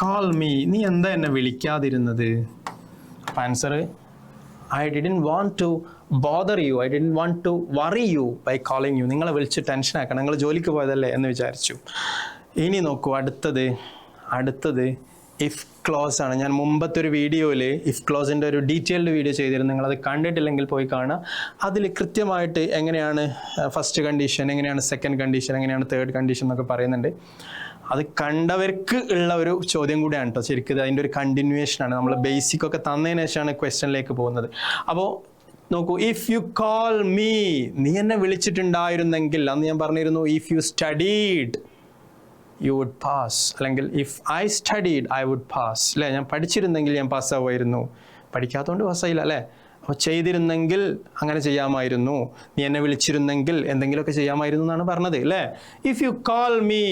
call me, നീ എന്താ എന്നെ വിളിക്കാതിരുന്നത്. അപ്പോൾ answer I didn't want to bother you, I didn't want to worry you by calling you. നിങ്ങളെ വിളിച്ച് ടെൻഷൻ ആക്കണം, നിങ്ങൾ ജോലിക്ക് പോയതല്ലേ എന്ന് വിചാരിച്ചു. ഇനി നോക്കൂ, അടുത്തത് ഇഫ് ക്ലോസ് ആണ്. ഞാൻ മുമ്പത്തെ ഒരു വീഡിയോയിൽ ഇഫ് ക്ലോസിൻ്റെ ഒരു ഡീറ്റെയിൽഡ് വീഡിയോ ചെയ്തിരുന്നു, നിങ്ങളത് കണ്ടിട്ടില്ലെങ്കിൽ പോയി കാണുക. അതിൽ കൃത്യമായിട്ട് എങ്ങനെയാണ് ഫസ്റ്റ് കണ്ടീഷൻ, എങ്ങനെയാണ് സെക്കൻഡ് കണ്ടീഷൻ, എങ്ങനെയാണ് തേർഡ് കണ്ടീഷൻ എന്നൊക്കെ പറയുന്നുണ്ട്. അത് കണ്ടവർക്ക് ഉള്ള ഒരു ചോദ്യം കൂടിയാണ് കേട്ടോ. ശരിക്കും അതിൻ്റെ ഒരു കണ്ടിന്യൂവേഷനാണ്. നമ്മൾ ബേസിക് ഒക്കെ തന്നതിന് ശേഷമാണ് ക്വസ്റ്റ്യനിലേക്ക് പോകുന്നത്. അപ്പോൾ നോക്കൂ, ഇഫ് യു കോൾ മീ, നീ എന്നെ വിളിച്ചിട്ടുണ്ടായിരുന്നെങ്കിൽ, അന്ന് ഞാൻ പറഞ്ഞിരുന്നു if you studied you would pass, അല്ലെങ്കിൽ if I studied I would pass, അല്ലേ, ഞാൻ പഠിച്ചിരുന്നെങ്കിൽ ഞാൻ പാസ്സാവുമായിരുന്നു, പഠിക്കാത്തതുകൊണ്ട് പാസ്സായില്ല അല്ലേ. അപ്പോൾ ചെയ്തിരുന്നെങ്കിൽ അങ്ങനെ ചെയ്യാമായിരുന്നു, നീ എന്നെ വിളിച്ചിരുന്നെങ്കിൽ എന്തെങ്കിലുമൊക്കെ ചെയ്യാമായിരുന്നു എന്നാണ് പറഞ്ഞത് അല്ലേ. ഇഫ് യു കോൾ മീ,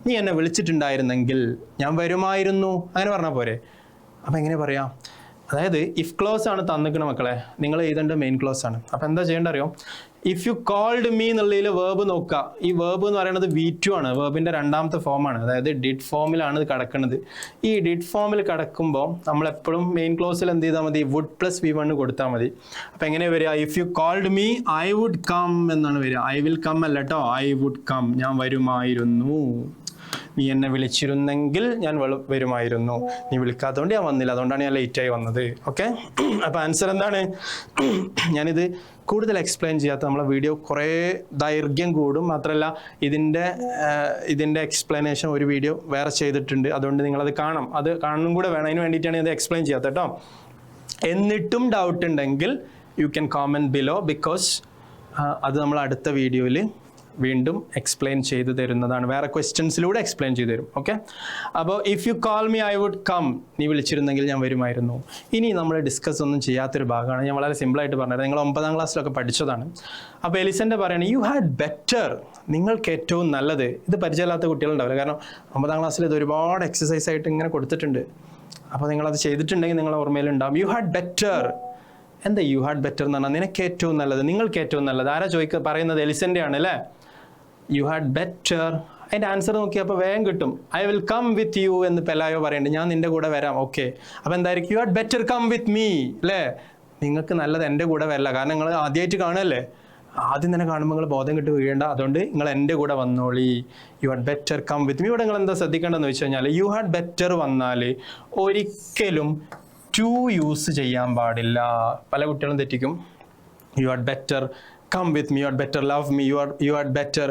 നീ എന്നെ വിളിച്ചിട്ടുണ്ടായിരുന്നെങ്കിൽ ഞാൻ വരുമായിരുന്നു, അങ്ങനെ പറഞ്ഞാൽ പോരെ. അപ്പം എങ്ങനെ പറയാം, അതായത് ഇഫ് ക്ലോസ് ആണ് തന്നിക്കണ മക്കളെ, നിങ്ങൾ എഴുതേണ്ട മെയിൻ ക്ലോസ് ആണ്. അപ്പം എന്താ ചെയ്യേണ്ട അറിയോ, ഇഫ് യു കോൾഡ് മീ എന്നുള്ളതിൽ വേർബ് നോക്കുക. ഈ വേർബ് എന്ന് പറയുന്നത് V2 ആണ്. വേർബിൻ്റെ രണ്ടാമത്തെ ഫോമാണ്. അതായത് ഡിഡ് ഫോമിലാണ് ഇത് കിടക്കുന്നത്. ഈ ഡിഡ് ഫോമിൽ കിടക്കുമ്പോൾ നമ്മളെപ്പോഴും മെയിൻ ക്ലോസിൽ എന്ത് ചെയ്താൽ മതി? വുഡ് പ്ലസ് V1 കൊടുത്താൽ മതി. അപ്പം എങ്ങനെ വരിക? If you called me I would come എന്നാണ് വരിക. ഐ വിൽ കം അല്ല കേട്ടോ, ഐ വുഡ് കം. ഞാൻ വരുമായിരുന്നു. നീ എന്നെ വിളിച്ചിരുന്നെങ്കിൽ ഞാൻ വരുമായിരുന്നു. നീ വിളിക്കാത്തതുകൊണ്ട് ഞാൻ വന്നില്ല, അതുകൊണ്ടാണ് ഞാൻ ലേറ്റായി വന്നത്. ഓക്കെ, അപ്പം ആൻസർ എന്താണ്? ഞാനിത് കൂടുതൽ എക്സ്പ്ലെയിൻ ചെയ്യാത്ത നമ്മളെ വീഡിയോ കുറേ ദൈർഘ്യം കൂടും. മാത്രമല്ല ഇതിൻ്റെ എക്സ്പ്ലനേഷൻ ഒരു വീഡിയോ വേറെ ചെയ്തിട്ടുണ്ട്. അതുകൊണ്ട് നിങ്ങളത് കാണണം. അത് കാണണം കൂടെ വേണം. അതിന് വേണ്ടിയിട്ടാണ് ഇത് എക്സ്പ്ലെയിൻ ചെയ്യാത്ത കേട്ടോ. എന്നിട്ടും ഡൗട്ട് ഉണ്ടെങ്കിൽ you can comment below, because അത് നമ്മൾ അടുത്ത വീഡിയോയിൽ വീണ്ടും എക്സ്പ്ലെയിൻ ചെയ്ത് തരുന്നതാണ്. വേറെ ക്വസ്റ്റ്യൻസിലൂടെ എക്സ്പ്ലെയിൻ ചെയ്ത് തരും. ഓക്കെ, അപ്പോൾ if you call me I would come. നീ വിളിച്ചിരുന്നെങ്കിൽ ഞാൻ വരുമായിരുന്നു. ഇനി നമ്മൾ ഡിസ്കസ് ഒന്നും ചെയ്യാത്തൊരു ഭാഗമാണ്. ഞാൻ വളരെ സിമ്പിളായിട്ട് പറഞ്ഞത്. നിങ്ങൾ 9ാം ക്ലാസ്സിലൊക്കെ പഠിച്ചതാണ്. അപ്പോൾ എലിസൻ്റെ പറയണേ യു ഹാഡ് ബെറ്റർ. നിങ്ങൾക്ക് ഏറ്റവും നല്ലത്. ഇത് പരിചയമില്ലാത്ത കുട്ടികളുണ്ടാവില്ല. കാരണം 9ാം ക്ലാസ്സിൽ ഇത് ഒരുപാട് എക്സസൈസ് ആയിട്ട് ഇങ്ങനെ കൊടുത്തിട്ടുണ്ട്. അപ്പോൾ നിങ്ങളത് ചെയ്തിട്ടുണ്ടെങ്കിൽ നിങ്ങളുടെ ഓർമ്മയിലുണ്ടാവും. You had better. എന്താ യു ഹാഡ് ബെറ്റർ എന്ന് പറഞ്ഞാൽ? നിനക്ക് ഏറ്റവും നല്ലത്, നിങ്ങൾക്ക് ഏറ്റവും നല്ലത്. ആരാ പറയുന്നത്? എലിസൻ്റെ ആണ് അല്ലേ? You had better. അതിൻ്റെ ആൻസർ നോക്കിയപ്പോൾ വേഗം കിട്ടും. I will come with you എന്ന് പെലായോ പറയുന്നുണ്ട്. ഞാൻ നിൻ്റെ കൂടെ വരാം. ഓക്കെ, അപ്പോൾ എന്തായിരിക്കും? You had better come with me അല്ലേ? നിങ്ങൾക്ക് നല്ലത് എൻ്റെ കൂടെ വരില്ല. കാരണം നിങ്ങൾ ആദ്യമായിട്ട് കാണുമല്ലേ. ആദ്യം തന്നെ കാണുമ്പോൾ നിങ്ങൾ ബോധം കിട്ടി വീഴേണ്ട. അതുകൊണ്ട് നിങ്ങൾ എൻ്റെ കൂടെ വന്നോളി. You had better come with me. ഇവിടെ നിങ്ങൾ എന്താ ശ്രദ്ധിക്കേണ്ടതെന്ന് വെച്ച് കഴിഞ്ഞാൽ, യു ഹാഡ് ബെറ്റർ വന്നാൽ ഒരിക്കലും ടു യൂസ് ചെയ്യാൻ പാടില്ല. പല കുട്ടികളും തെറ്റിക്കും. You had better come with me, you had better love me, you had better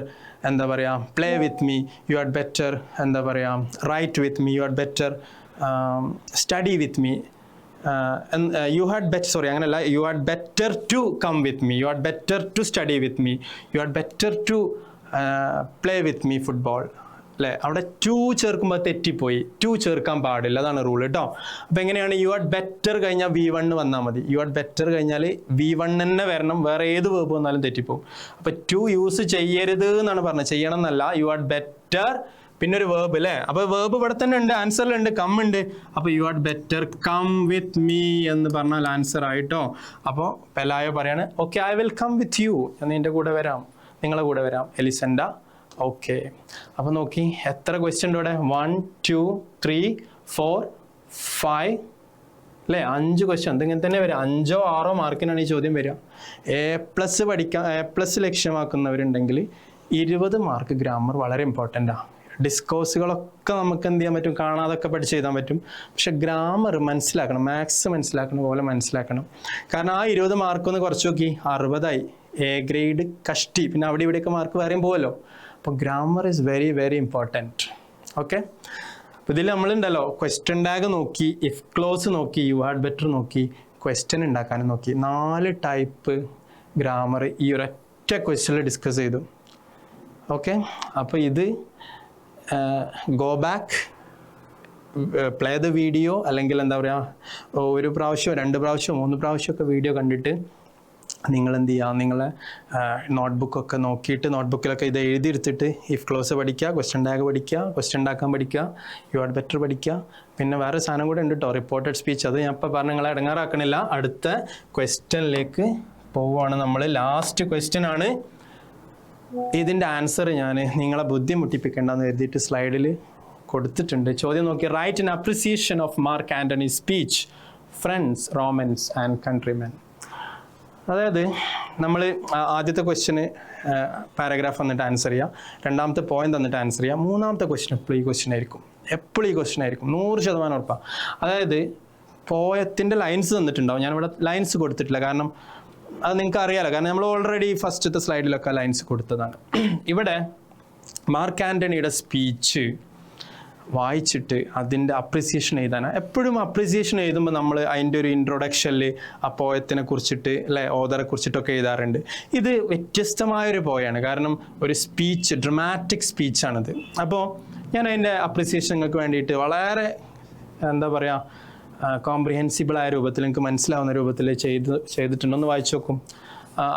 എന്താ പറയുക play with me, you had better എന്താ പറയുക write with me, you had better study with me, you had better, sorry അങ്ങനെയല്ല, you had better to come with me, you had better to study with me, you had better to play with me football അല്ലേ? അവിടെ to ചേർക്കുമ്പോൾ തെറ്റിപ്പോയി. To ചേർക്കാൻ പാടില്ല. അതാണ് rule കേട്ടോ. അപ്പോൾ എങ്ങനെയാണ്? യു ഹാഡ് ബെറ്റർ കഴിഞ്ഞാൽ V1 വന്നാൽ മതി. യു ഹാഡ് ബെറ്റർ കഴിഞ്ഞാൽ V1 തന്നെ വരണം. വേറെ ഏത് വേർബ് വന്നാലും തെറ്റിപ്പോവും. അപ്പോൾ ടു യൂസ് ചെയ്യരുത് എന്നാണ് പറഞ്ഞത്, ചെയ്യണം എന്നല്ല. യു ഹാഡ് ബെറ്റർ പിന്നെ ഒരു വേർബ് അല്ലേ? അപ്പോൾ വേർബ് ഇവിടെ തന്നെ ഉണ്ട്, ആൻസറിലുണ്ട്, കം ഉണ്ട്. അപ്പോൾ you had better come with me എന്ന് പറഞ്ഞാൽ ആൻസർ ആയിട്ടോ. അപ്പോൾ പെലായോ പറയാണ് okay I will come with you, എന്ന് എൻ്റെ കൂടെ വരാം, നിങ്ങളെ കൂടെ വരാം എലിസണ്ട. ഓക്കെ, അപ്പോൾ നോക്കി എത്ര ക്വസ്റ്റ്യൻ ഉണ്ട് ഇവിടെ? 1 2 3 4 5 അല്ലേ? 5 ക്വസ്റ്റ്യൻ. എന്തിങ്ങനെ തന്നെ വരിക. 5ഓ 6ഓ മാർക്കിനാണ് ഈ ചോദ്യം വരിക. A+ ലക്ഷ്യമാക്കുന്നവരുണ്ടെങ്കിൽ 20 മാർക്ക് ഗ്രാമർ വളരെ ഇമ്പോർട്ടൻ്റാണ്. ഡിസ്കോഴ്സുകളൊക്കെ നമുക്ക് എന്ത് ചെയ്യാൻ പറ്റും? കാണാതൊക്കെ പഠിച്ച് എഴുതാൻ പറ്റും. പക്ഷെ ഗ്രാമർ മനസ്സിലാക്കണം, മാത്സ് മനസ്സിലാക്കുന്ന പോലെ മനസ്സിലാക്കണം. കാരണം ആ 20 മാർക്കൊന്ന് കുറച്ച് നോക്കി 60ആയി. A grade കഷ്ടി. പിന്നെ അവിടെ ഇവിടെയൊക്കെ മാർക്ക് വേറെയും പോകുമല്ലോ. അപ്പോൾ grammar is very very important. Okay, അപ്പോൾ ഇതിൽ നമ്മളുണ്ടല്ലോ ക്വസ്റ്റ്യൻ ടാഗ് നോക്കി, ഇഫ് ക്ലോസ് നോക്കി, യു ഹാഡ് ബെറ്റർ നോക്കി, ക്വസ്റ്റ്യൻ ഉണ്ടാക്കാനും നോക്കി. 4 ടൈപ്പ് ഗ്രാമർ ഈ ഒരൊറ്റ ക്വസ്റ്റ്യനിൽ ഡിസ്കസ് ചെയ്തു. ഓക്കെ, അപ്പോൾ ഇത് go back, play the video, അല്ലെങ്കിൽ എന്താ പറയുക 1 പ്രാവശ്യമോ 2 പ്രാവശ്യമോ 3 പ്രാവശ്യമൊക്കെ വീഡിയോ കണ്ടിട്ട് നിങ്ങൾ എന്ത് ചെയ്യുക? നിങ്ങളെ നോട്ട്ബുക്കൊക്കെ നോക്കിയിട്ട് നോട്ട്ബുക്കിലൊക്കെ ഇത് എഴുതിയെടുത്തിട്ട് ഇഫ് ക്ലോസ് പഠിക്കുക, ക്വസ്റ്റ്യൻ ടാഗ് പഠിക്കുക, ക്വസ്റ്റ്യൻ ഉണ്ടാക്കാൻ പഠിക്കുക, യു ഹാഡ് ബെറ്റർ പഠിക്കുക. പിന്നെ വേറെ സാധനം കൂടെ ഉണ്ട് കേട്ടോ, റിപ്പോർട്ടഡ് സ്പീച്ച്. അത് ഞാൻ ഇപ്പോൾ പറഞ്ഞ് നിങ്ങളെ ഇടങ്ങാറാക്കണില്ല. അടുത്ത ക്വസ്റ്റ്യനിലേക്ക് പോവുകയാണ് നമ്മൾ. ലാസ്റ്റ് ക്വസ്റ്റ്യൻ ആണ്. ഇതിൻ്റെ ആൻസർ ഞാൻ നിങ്ങളെ ബുദ്ധിമുട്ടിപ്പിക്കേണ്ടെന്ന് കരുതിയിട്ട് സ്ലൈഡിൽ കൊടുത്തിട്ടുണ്ട്. ചോദ്യം നോക്കി. Write in appreciation of Mark Antony speech, friends, Romans and countrymen. അതായത് നമ്മൾ ആദ്യത്തെ ക്വസ്റ്റ്യന് പാരഗ്രാഫ് വന്നിട്ട് ആൻസർ ചെയ്യുക, രണ്ടാമത്തെ പോയിന്റ് തന്നിട്ട് ആൻസർ ചെയ്യുക, മൂന്നാമത്തെ ക്വസ്റ്റ്യൻ എപ്പോഴും ഈ ക്വസ്റ്റ്യൻ ആയിരിക്കും. 100% ഉറപ്പാണ്. അതായത് പോയത്തിൻ്റെ ലൈൻസ് തന്നിട്ടുണ്ടാവും. ഞാനിവിടെ ലൈൻസ് കൊടുത്തിട്ടില്ല, കാരണം അത് നിങ്ങൾക്ക് അറിയാലോ. കാരണം നമ്മൾ ഓൾറെഡി ഫസ്റ്റത്തെ സ്ലൈഡിലൊക്കെ ലൈൻസ് കൊടുത്തതാണ്. ഇവിടെ മാർക്ക് ആൻ്റണിയുടെ സ്പീച്ച് വായിച്ചിട്ട് അതിൻ്റെ അപ്രിസിയേഷൻ എഴുതാനാണ്. എപ്പോഴും അപ്രിസിയേഷൻ എഴുതുമ്പോൾ നമ്മൾ അതിൻ്റെ ഒരു ഇൻട്രൊഡക്ഷനിൽ ആ പോയത്തിനെ കുറിച്ചിട്ട് അല്ലെ ഓതറെ കുറിച്ചിട്ടൊക്കെ എഴുതാറുണ്ട്. ഇത് വ്യത്യസ്തമായൊരു പോയാണ്, കാരണം ഒരു സ്പീച്ച്, ഡ്രമാറ്റിക് സ്പീച്ചാണിത്. അപ്പോൾ ഞാൻ അതിൻ്റെ അപ്രിസിയേഷൻ നിങ്ങൾക്ക് വേണ്ടിയിട്ട് വളരെ എന്താ പറയുക കോംപ്രിഹെൻസിബിളായ രൂപത്തിൽ, നിങ്ങൾക്ക് മനസ്സിലാവുന്ന രൂപത്തിൽ ചെയ്തിട്ടുണ്ടോന്ന് വായിച്ചു നോക്കും.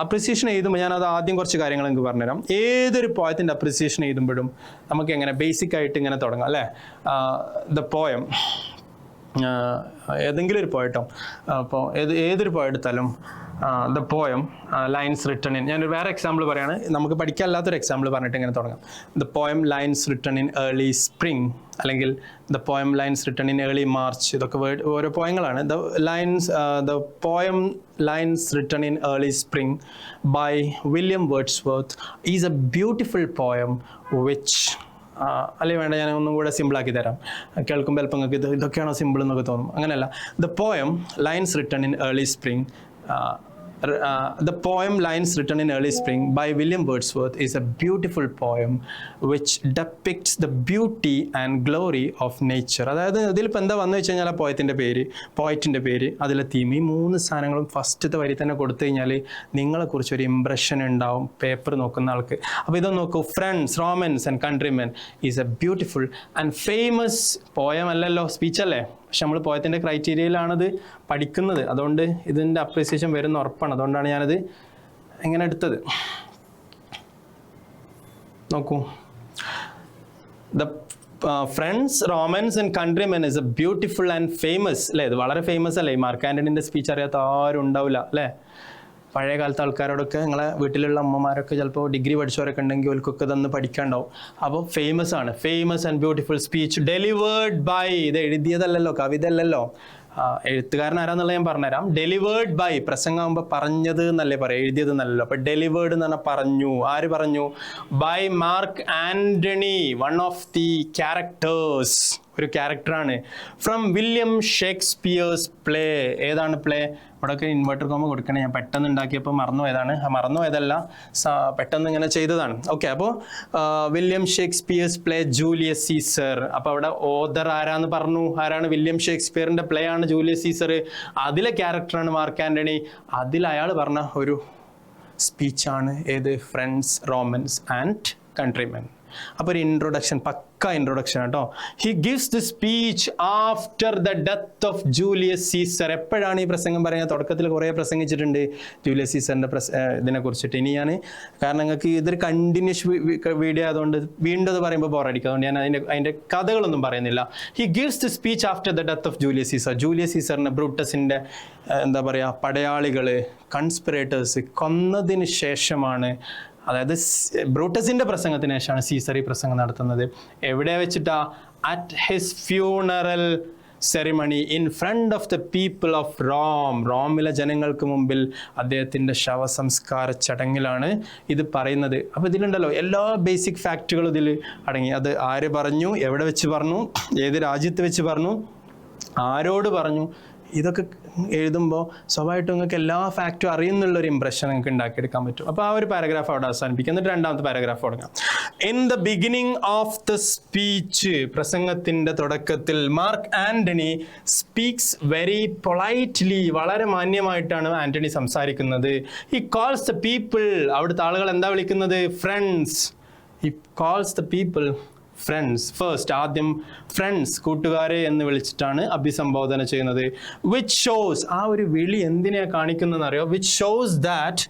അപ്രിസിയേഷൻ എഴുതുമ്പോൾ ഞാനത് ആദ്യം കുറച്ച് കാര്യങ്ങൾ നിങ്ങൾക്ക് പറഞ്ഞുതരാം. ഏതൊരു പോയത്തിൻ്റെ അപ്രിസിയേഷൻ എഴുതുമ്പോഴും നമുക്ക് എങ്ങനെ ബേസിക് ആയിട്ട് ഇങ്ങനെ തുടങ്ങാം അല്ലേ? ദ പോയം, ഏതെങ്കിലും ഒരു പോയട്ടോ. അപ്പോൾ ഏതൊരു പോയം എടുത്താലും the poem lines written in, ഞാനൊരു വേറെ എക്സാമ്പിൾ പറയാണ്, നമുക്ക് പഠിക്കാല്ലാത്തൊരു എക്സാമ്പിൾ പറഞ്ഞിട്ട് ഇങ്ങനെ തുടങ്ങാം. The poem lines written in early spring, അല്ലെങ്കിൽ the poem lines written in early March. ഇതൊക്കെ ഓരോ പോയങ്ങളാണ്. The poem lines written in early spring by William Wordsworth is a beautiful poem which, അല്ലെങ്കിൽ വേണ്ട, ഞാൻ ഒന്നും കൂടെ സിമ്പിളാക്കി തരാം. കേൾക്കുമ്പോൾ ചിലപ്പോൾ നിങ്ങൾക്ക് ഇതൊക്കെയാണോ സിമ്പിൾ എന്നൊക്കെ തോന്നും. അങ്ങനെയല്ല. The poem lines written in early spring the poem Lines Written in Early Spring by William Wordsworth is a beautiful poem which depicts the beauty and glory of nature. അതായത് ഇതിലിപ്പോൾ എന്താ വന്നു വെച്ച് കഴിഞ്ഞാൽ ആ പോയറ്റിൻ്റെ പേര്, അതിലെ തീം, ഈ 3 സാധനങ്ങളും ഫസ്റ്റത്തെ വരി തന്നെ കൊടുത്തു കഴിഞ്ഞാൽ നിങ്ങളെക്കുറിച്ച് ഒരു ഇംപ്രഷൻ ഉണ്ടാവും പേപ്പർ നോക്കുന്ന ആൾക്ക്. അപ്പോൾ ഇതൊന്ന് നോക്കൂ. Friends, Romans and countrymen is a beautiful and famous poem. അല്ലല്ലോ, സ്പീച്ചല്ലേ, പക്ഷെ നമ്മൾ പോയത്തിൻ്റെ ക്രൈറ്റീരിയയിലാണത് പഠിക്കുന്നത്. അതുകൊണ്ട് ഇതിൻ്റെ അപ്രീസിയേഷൻ വരുന്ന ഉറപ്പാണ്. അതുകൊണ്ടാണ് ഞാനത് ഇങ്ങനെ എടുത്തത്. നോക്കൂ. The friends, Romans and countrymen is a beautiful and famous. അല്ലേ, ഇത് വളരെ ഫേമസ് അല്ലേ. ഈ മാർക്ക് ആൻ്റണിൻ്റെ സ്പീച്ച് അറിയാത്ത ആരും ഉണ്ടാവില്ല അല്ലേ. പഴയ കാലത്തെ ആൾക്കാരോടൊക്കെ, നിങ്ങളെ വീട്ടിലുള്ള അമ്മമാരൊക്കെ ചിലപ്പോൾ ഡിഗ്രി പഠിച്ചവരൊക്കെ ഉണ്ടെങ്കിൽ അവർക്കൊക്കെ ഇതൊന്ന് പഠിക്കാണ്ടാവും. അപ്പോൾ ഫേമസ് ആണ്. Famous and beautiful speech delivered by, ഇത് എഴുതിയതല്ലല്ലോ, കവിത അല്ലല്ലോ, എഴുത്തുകാരൻ ആരാന്നുള്ളത് ഞാൻ പറഞ്ഞുതരാം. ഡെലിവേർഡ് ബൈ, പ്രസംഗമാകുമ്പോൾ പറഞ്ഞത് എന്നല്ലേ പറയാം, എഴുതിയത് എന്നല്ലല്ലോ. അപ്പോൾ ഡെലിവേർഡ് എന്ന് പറഞ്ഞാൽ പറഞ്ഞു. ആര് പറഞ്ഞു? By Mark Antony, one of the characters, ഒരു ക്യാരക്ടറാണ്, ഫ്രം വില്യം ഷേക്സ്പിയേഴ്സ് പ്ലേ. ഏതാണ് പ്ലേ? ഇവിടെയൊക്കെ ഇൻവെർട്ടർ കോമ കൊടുക്കണേ, ഞാൻ പെട്ടെന്ന് ഉണ്ടാക്കിയപ്പോൾ മറന്നുപോയതാണ്. മറന്നുപോയതല്ല, പെട്ടെന്ന് ഇങ്ങനെ ചെയ്തതാണ്. ഓക്കെ, അപ്പോൾ William Shakespeare's play Julius Caesar. അപ്പോൾ അവിടെ ഓദർ ആരാന്ന് പറഞ്ഞു? ആരാണ്? വില്യം ഷേക്സ്പിയറിൻ്റെ പ്ലേ ആണ് ജൂലിയസ് സീസർ. അതിലെ ക്യാരക്ടറാണ് മാർക്ക് ആൻ്റണി. അതിൽ അയാൾ പറഞ്ഞ ഒരു സ്പീച്ചാണ് ഏത്? Friends, Romans and countrymen. അപ്പോൾ ഒരു ഇൻട്രൊഡക്ഷൻ, പക്ക ഇൻട്രൊഡക്ഷൻ കേട്ടോ. He gives the speech after the death of Julius Caesar. എപ്പോഴാണ് ഈ പ്രസംഗം പറയുന്നത്? തുടക്കത്തിൽ കുറേ പ്രസംഗിച്ചിട്ടുണ്ട് ജൂലിയസ് സീസറിൻ്റെ ഇതിനെ കുറിച്ചിട്ട്. ഇനി ഞാൻ, കാരണം നിങ്ങൾക്ക് ഇതൊരു കണ്ടിന്യൂസ് വീഡിയോ ആയതുകൊണ്ട് വീണ്ടും അത് പറയുമ്പോൾ ബോറടിക്കും, അതുകൊണ്ട് ഞാൻ അതിൻ്റെ കഥകളൊന്നും പറയുന്നില്ല. He gives the speech after the death of Julius Caesar. Julius സീസറിനെ ബ്രൂട്ടസിൻ്റെ എന്താ പറയുക, പടയാളികൾ, കൺസ്പിറേറ്റേഴ്സ് കൊന്നതിന് ശേഷമാണ്, അതായത് ബ്രൂട്ടസിന്റെ പ്രസംഗത്തിന് ശേഷമാണ് സീസർ ഈ പ്രസംഗം നടത്തുന്നത്. എവിടെ വെച്ചിട്ടാ? At his funeral ceremony in front of the people of Rome. റോമിലെ ജനങ്ങൾക്ക് മുമ്പിൽ അദ്ദേഹത്തിൻ്റെ ശവസംസ്കാര ചടങ്ങിലാണ് ഇത് പറയുന്നത്. അപ്പോൾ ഇതിലുണ്ടല്ലോ എല്ലാ ബേസിക് ഫാക്റ്റുകളും ഇതിൽ അടങ്ങി. അത് ആര് പറഞ്ഞു, എവിടെ വെച്ച് പറഞ്ഞു, ഏത് രാജ്യത്ത് വെച്ച് പറഞ്ഞു, ആരോട് പറഞ്ഞു, ഇതൊക്കെ എഴുതുമ്പോൾ സ്വാഭാവികമായിട്ടും നിങ്ങൾക്ക് എല്ലാ ഫാക്റ്റും അറിയുന്നുള്ളൊരു ഇംപ്രഷൻ നിങ്ങൾക്ക് ഉണ്ടാക്കിയെടുക്കാൻ പറ്റും. അപ്പോൾ ആ ഒരു പാരഗ്രാഫ് അവിടെ അവസാനിപ്പിക്കും. എന്നിട്ട് രണ്ടാമത്തെ പാരഗ്രാഫ് തുടങ്ങാം. In the beginning of the speech, പ്രസംഗത്തിൻ്റെ തുടക്കത്തിൽ mark Antony speaks very politely, വളരെ മാന്യമായിട്ടാണ് ആൻ്റണി സംസാരിക്കുന്നത്. ഹി കോൾസ് ദ പീപ്പിൾ, അവിടുത്തെ ആളുകൾ എന്താ വിളിക്കുന്നത്? Friends. He calls the people friends first. ആദ്യം ഫ്രണ്ട്സ്, കൂട്ടുകാരെ എന്ന് വിളിച്ചിട്ടാണ് അഭിസംബോധന ചെയ്യുന്നത്. വിച്ച് ഷോസ്, ആ ഒരു വിളി എന്തിനെയാണ് കാണിക്കുന്നതെന്ന് അറിയോ? Which shows that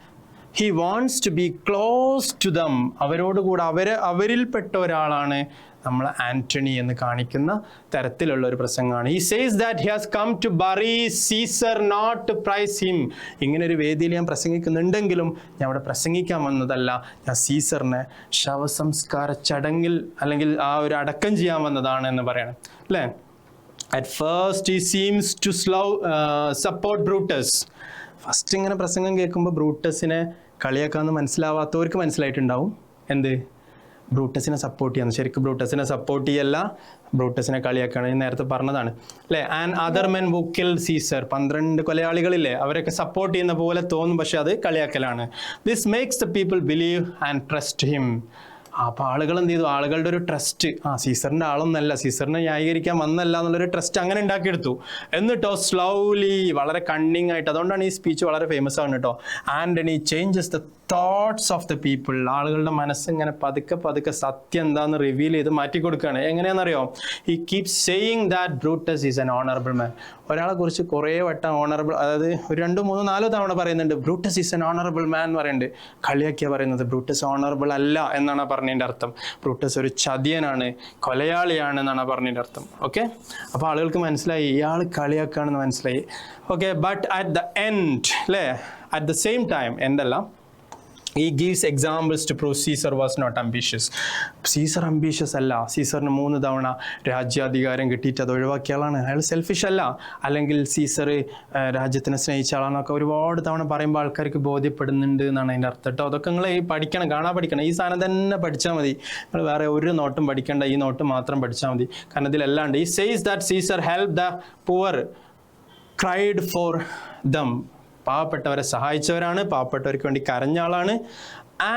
he wants to be close to them, അവരോടുകൂടെ അവരിൽപ്പെട്ട ഒരാളാണ് നമ്മൾ ആൻ്റണി എന്ന് കാണിക്കുന്ന തരത്തിലുള്ള ഒരു പ്രസംഗമാണ്. He says that he has come to bury Caesar not to praise him. ഇങ്ങനെ ഒരു വേദിയിൽ ഞാൻ പ്രസംഗിക്കുന്നുണ്ടെങ്കിലും ഞാൻ അവിടെ പ്രസംഗിക്കാൻ വന്നതല്ല, ഞാൻ സീസറിനെ ശവസംസ്കാര ചടങ്ങിൽ അല്ലെങ്കിൽ ആ ഒരു അടക്കം ചെയ്യാൻ വന്നതാണ് എന്ന് പറയണം അല്ലേ. At first he seems to support Brutus. First ഇങ്ങനെ പ്രസംഗം കേൾക്കുമ്പോൾ ബ്രൂട്ടസിനെ കളിയാക്കാമെന്ന് മനസ്സിലാവാത്തവർക്ക് മനസ്സിലായിട്ടുണ്ടാവും എന്ത്? ബ്രൂട്ടസിനെ സപ്പോർട്ട് ചെയ്യാന്ന്. ശരിക്കും ബ്രൂട്ടസിനെ സപ്പോർട്ട് ചെയ്യല്ല, ബ്രൂട്ടസിനെ കളിയാക്കാണ്. ഞാൻ നേരത്തെ പറഞ്ഞതാണ് അല്ലേ. And other men who killed Caesar, 12 കൊലയാളികളില്ലേ, അവരൊക്കെ സപ്പോർട്ട് ചെയ്യുന്ന പോലെ തോന്നും, പക്ഷെ അത് കളിയാക്കലാണ്. This makes the people believe and trust him. അപ്പോൾ ആളുകൾ എന്ത് ചെയ്തു? ആളുകളുടെ ഒരു ട്രസ്റ്റ്, സീസറിൻ്റെ ആളൊന്നല്ല, സീസറിനെ ന്യായീകരിക്കാൻ വന്നല്ല എന്നുള്ളൊരു ട്രസ്റ്റ് അങ്ങനെ ഉണ്ടാക്കിയെടുത്തു. എന്നിട്ടോ സ്ലൗലി, വളരെ കണ്ണിങ് ആയിട്ട്, അതുകൊണ്ടാണ് ഈ സ്പീച്ച് വളരെ ഫേമസ് ആണ് കേട്ടോ. Antony changes the thoughts of the people. ആളുകളുടെ മനസ്സിങ്ങനെ പതുക്കെ പതുക്കെ സത്യം എന്താന്ന് റിവീൽ ചെയ്ത് മാറ്റി കൊടുക്കുകയാണ്. എങ്ങനെയാണെന്നറിയോ? He keep saying that Brutus is an honourable man. ഒരാളെ കുറിച്ച് കുറേ വട്ടം ഓണറബിൾ, അതായത് ഒരു 2, 3, 4 തവണ പറയുന്നുണ്ട് ബ്രൂട്ടസ് ഈസ് എൻ ഓണറബിൾ മാൻ എന്ന് പറയുന്നുണ്ട്. കളിയാക്കിയാണ് പറയുന്നത്, ബ്രൂട്ടസ് ഓണറബിൾ അല്ല എന്നാണ് പറഞ്ഞത്. പറഞ്ഞതിൻ്റെ അർത്ഥം. ബ്രൂട്ടസ് ഒരു ചതിയനാണ്, കൊലയാളിയാണ് എന്നാണ് പറഞ്ഞതിൻ്റെ അർത്ഥം. ഓക്കെ, അപ്പോൾ ആളുകൾക്ക് മനസ്സിലായി ഇയാൾ കളിയാക്കുകയാണെന്ന് മനസ്സിലായി. Okay, but at the end അല്ലേ, അറ്റ് ദ സെയിം ടൈം എന്തല്ല, he gives examples to prove Caesar was not ambitious. Caesar ambitious അല്ല. സീസറിന് 3 തവണ രാജ്യാധികാരം കിട്ടിയിട്ട് അത് ഒഴിവാക്കിയ ആളാണ്. അയാൾ സെൽഫിഷ് അല്ല. അല്ലെങ്കിൽ സീസർ രാജ്യത്തിനെ സ്നേഹിച്ച ആളാണെന്നൊക്കെ ഒരുപാട് തവണ പറയുമ്പോൾ ആൾക്കാർക്ക് ബോധ്യപ്പെടുന്നുണ്ട് എന്നാണ് അതിൻ്റെ അർത്ഥം കേട്ടോ. അതൊക്കെ നിങ്ങൾ പഠിക്കണം, കാണാൻ പഠിക്കണം. ഈ സാധനം തന്നെ പഠിച്ചാൽ മതി, നിങ്ങൾ വേറെ ഒരു നോട്ടും പഠിക്കേണ്ട, ഈ നോട്ട് മാത്രം പഠിച്ചാൽ മതി. കാരണം ഇതിലെല്ലാം ഉണ്ട്. He says that Caesar helped the poor, cried for them. പാവപ്പെട്ടവരെ സഹായിച്ചവരാണ്, പാവപ്പെട്ടവർക്ക് വേണ്ടി കരഞ്ഞ ആളാണ്.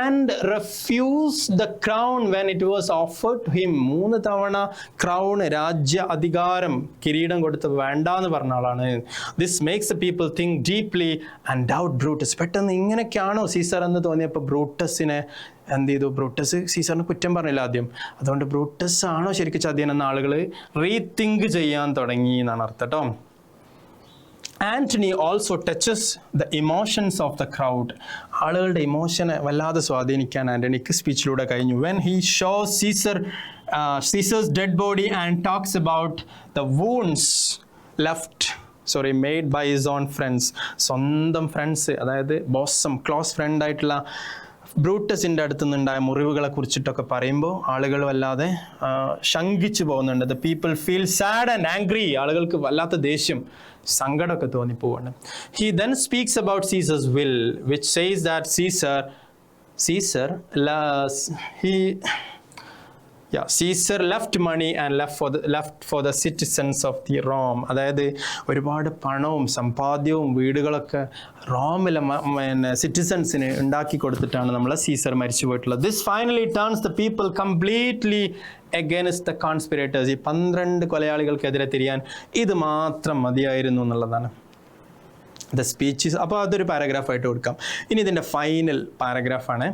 And refused the crown when it was offered to him. 3 തവണ ക്രൗൺ, രാജ്യ അധികാരം, കിരീടം കൊടുത്ത് വേണ്ടാന്ന് പറഞ്ഞ ആളാണ്. This makes the people think deeply and doubt Brutus. പെട്ടെന്ന് ഇങ്ങനെയൊക്കെയാണോ സീസർ എന്ന് തോന്നിയപ്പോൾ ബ്രൂട്ടസിനെ എന്ത് ചെയ്തു? ബ്രൂട്ടസ് സീസറിന് കുറ്റം പറഞ്ഞില്ല ആദ്യം. അതുകൊണ്ട് ബ്രൂട്ടസ് ആണോ ശരിക്കും ചതിയനെന്ന് ആളുകൾ റീതിങ്ക് ചെയ്യാൻ തുടങ്ങി എന്നാണ് അർത്ഥം കേട്ടോ. Antony also touches the emotions of the crowd. ആളുകളുടെ ഇമോഷനെ വല്ലാതെ സ്വാധീനിക്കാൻ ആന്റണിക്ക് സ്പീച്ചിലൂടെ കഴിഞ്ഞു. When he shows Caesar's dead body and talks about the wounds made by his own friends. സ്വന്തം ഫ്രണ്ട്സ്, അതായത് ബോസം, ക്ലോസ് ഫ്രണ്ട് ആയിട്ടുള്ള ബ്രൂട്ടസിൻ്റെ അടുത്ത് നിന്നുണ്ടായ മുറിവുകളെ കുറിച്ചിട്ടൊക്കെ പറയുമ്പോൾ ആളുകൾ വല്ലാതെ ശങ്കിച്ചു പോകുന്നുണ്ട്. The people feel sad and angry. ആളുകൾക്ക് വല്ലാത്ത ദേഷ്യം, സങ്കടമൊക്കെ തോന്നിപ്പോവാണ്. He then speaks about Caesar's will, which says that Caesar left money and left for the citizens of the Rome. അതായത് ഒരുപാട് പണവും സമ്പാദ്യവും വീടുകളൊക്കെ റോമിലെ സിറ്റിസൺസിന് ഉണ്ടാക്കി കൊടുത്തിട്ടാണ് നമ്മളെ സീസർ മരിച്ചു പോയിട്ടുള്ളത്. This finally turns the people completely against the conspirators. ഈ 12 കൊലയാളികൾക്കെതിരെ തിരിയാൻ ഇത് മാത്രം മതിയായിരുന്നു എന്നുള്ളതാണ്. ദ സ്പീച്ച്, അപ്പോൾ അതൊരു പാരഗ്രാഫായിട്ട് കൊടുക്കാം. ഇനി ഇതിൻ്റെ ഫൈനൽ പാരഗ്രാഫാണ്.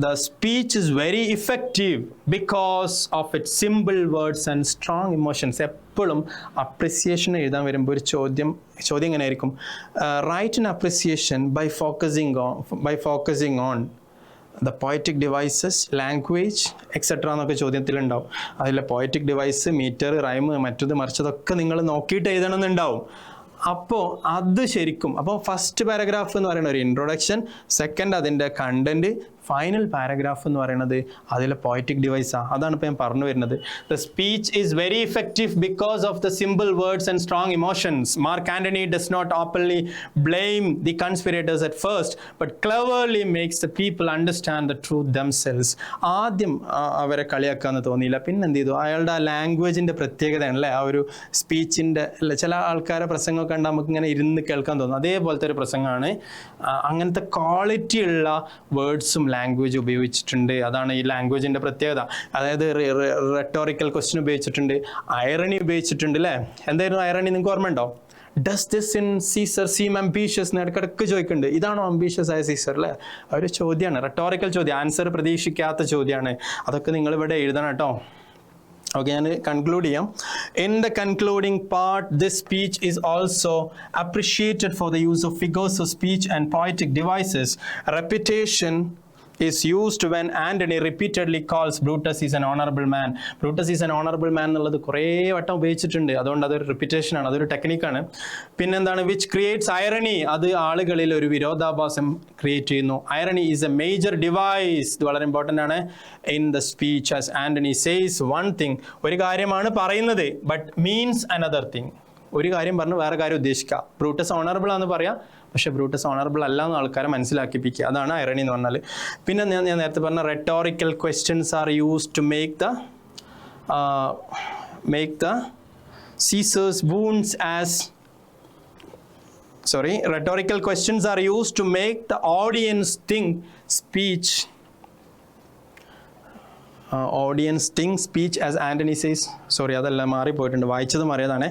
The speech is very effective because of it simple words and strong emotions. എപ്പോഴും അപ്രിസിയേഷൻ എഴുതാൻ വരുമ്പോൾ ഒരു ചോദ്യം എങ്ങനെ ആയിരിക്കും? Write in appreciation by focusing on the poetic devices, language etcetera എന്നൊക്കെ ചോദ്യത്തിലുണ്ടാവും. അതിലെ പോയറ്റിക് ഡിവൈസ്, മീറ്റർ, റൈം, മറ്റത് മറിച്ചതൊക്കെ നിങ്ങൾ നോക്കിയിട്ട് എഴുതണമെന്നുണ്ടാവും. അപ്പോൾ അത് ശരിക്കും, അപ്പോൾ ഫസ്റ്റ് പാരഗ്രാഫ് എന്ന് പറയുന്നത് ഒരു ഇൻട്രൊഡക്ഷൻ, സെക്കൻഡ് അതിൻ്റെ കണ്ടന്റ്, ഫൈനൽ പാരഗ്രാഫ് എന്ന് പറയുന്നത് അതിലെ പോയറ്റിക് ഡിവൈസാണ്. അതാണ് ഇപ്പോൾ ഞാൻ പറഞ്ഞു വരുന്നത്. The speech is very effective because of the simple words and strong emotions. Mark Antony does not openly blame the conspirators at first but cleverly makes the people understand the truth themselves. ആദ്യം അവരെ കളിയാക്കാന്ന് തോന്നിയില്ല, പിന്നെ എന്ത് ചെയ്തു? അയാളുടെ ആ ലാംഗ്വേജിൻ്റെ പ്രത്യേകതയാണല്ലേ, ആ ഒരു സ്പീച്ചിൻ്റെ. ചില ആൾക്കാരെ പ്രസംഗമൊക്കെ കണ്ട് നമുക്ക് ഇങ്ങനെ ഇരുന്ന് കേൾക്കാൻ തോന്നും, അതേപോലത്തെ ഒരു പ്രസംഗമാണ്. അങ്ങനത്തെ ക്വാളിറ്റി ഉള്ള വേർഡ്സും ലാംഗ്വേജ് ഉപയോഗിച്ചിട്ടുണ്ട്. അതാണ് ഈ ലാംഗ്വേജിൻ്റെ പ്രത്യേകത. അതായത് റെട്ടോറിക്കൽ ക്വസ്റ്റ്യൻ ഉപയോഗിച്ചിട്ടുണ്ട്, ഐറണി ഉപയോഗിച്ചിട്ടുണ്ട് അല്ലേ. എന്തായിരുന്നു ഐറണി? നിങ്ങൾക്ക് ഓർമ്മ ഉണ്ടോ? Does this in Caesar seem ambitious എന്ന് ഇടയ്ക്കിടയ്ക്ക് ചോദിക്കുന്നുണ്ട്. ഇതാണോ അംബീഷ്യസ് ആയ സീസർ അല്ലേ? ഒരു ചോദ്യമാണ്, റെട്ടോറിക്കൽ ചോദ്യം, ആൻസർ പ്രതീക്ഷിക്കാത്ത ചോദ്യമാണ്. അതൊക്കെ നിങ്ങൾ ഇവിടെ എഴുതണം കേട്ടോ. ഓക്കെ, ഞാൻ കൺക്ലൂഡ് ചെയ്യാം. In the concluding part, this speech is also appreciated for the use of figures of speech and poetic devices. Repetition is used when Antony repeatedly calls Brutus is an honorable man. Brutus is an honorable man എന്നുള്ളത് കുറേ വട്ടം ഉപയോഗിച്ചിട്ടുണ്ട്. അതുകൊണ്ട് അതൊരു റിപ്പീറ്റേഷനാണ്, അതൊരു ടെക്നിക്കാണ്. പിന്നെന്താണ്? Which creates irony. അത് ആളുകളിൽ ഒരു വിരോധാഭാസം ക്രിയേറ്റ് ചെയ്യുന്നു. Irony is A major device. ഇത് വളരെ ഇമ്പോർട്ടൻ്റ് ആണ്. In the speech as Antony says one thing, ഒരു കാര്യമാണ് പറയുന്നത്, ബട്ട് മീൻസ് അനദർ തിങ്. ഒരു കാര്യം പറഞ്ഞ് വേറെ കാര്യം ഉദ്ദേശിക്കുക. ബ്രൂട്ടസ് ഓണറബിൾ ആണെന്ന് പറയാം, പക്ഷേ ബ്രൂട്ടസ് ഓണറബിൾ അല്ല എന്ന് ആൾക്കാരെ മനസ്സിലാക്കിപ്പിക്കുക. അതാണ് ഐറണി എന്ന് പറഞ്ഞാൽ. പിന്നെ ഞാൻ നേരത്തെ പറഞ്ഞ rhetorical questions are used to make the Caesar's wounds as rhetorical questions are used to make the audience think speech as Antony says. അതല്ല, മാറിപ്പോയിട്ടുണ്ട്, വായിച്ചത് മാറിയതാണ്.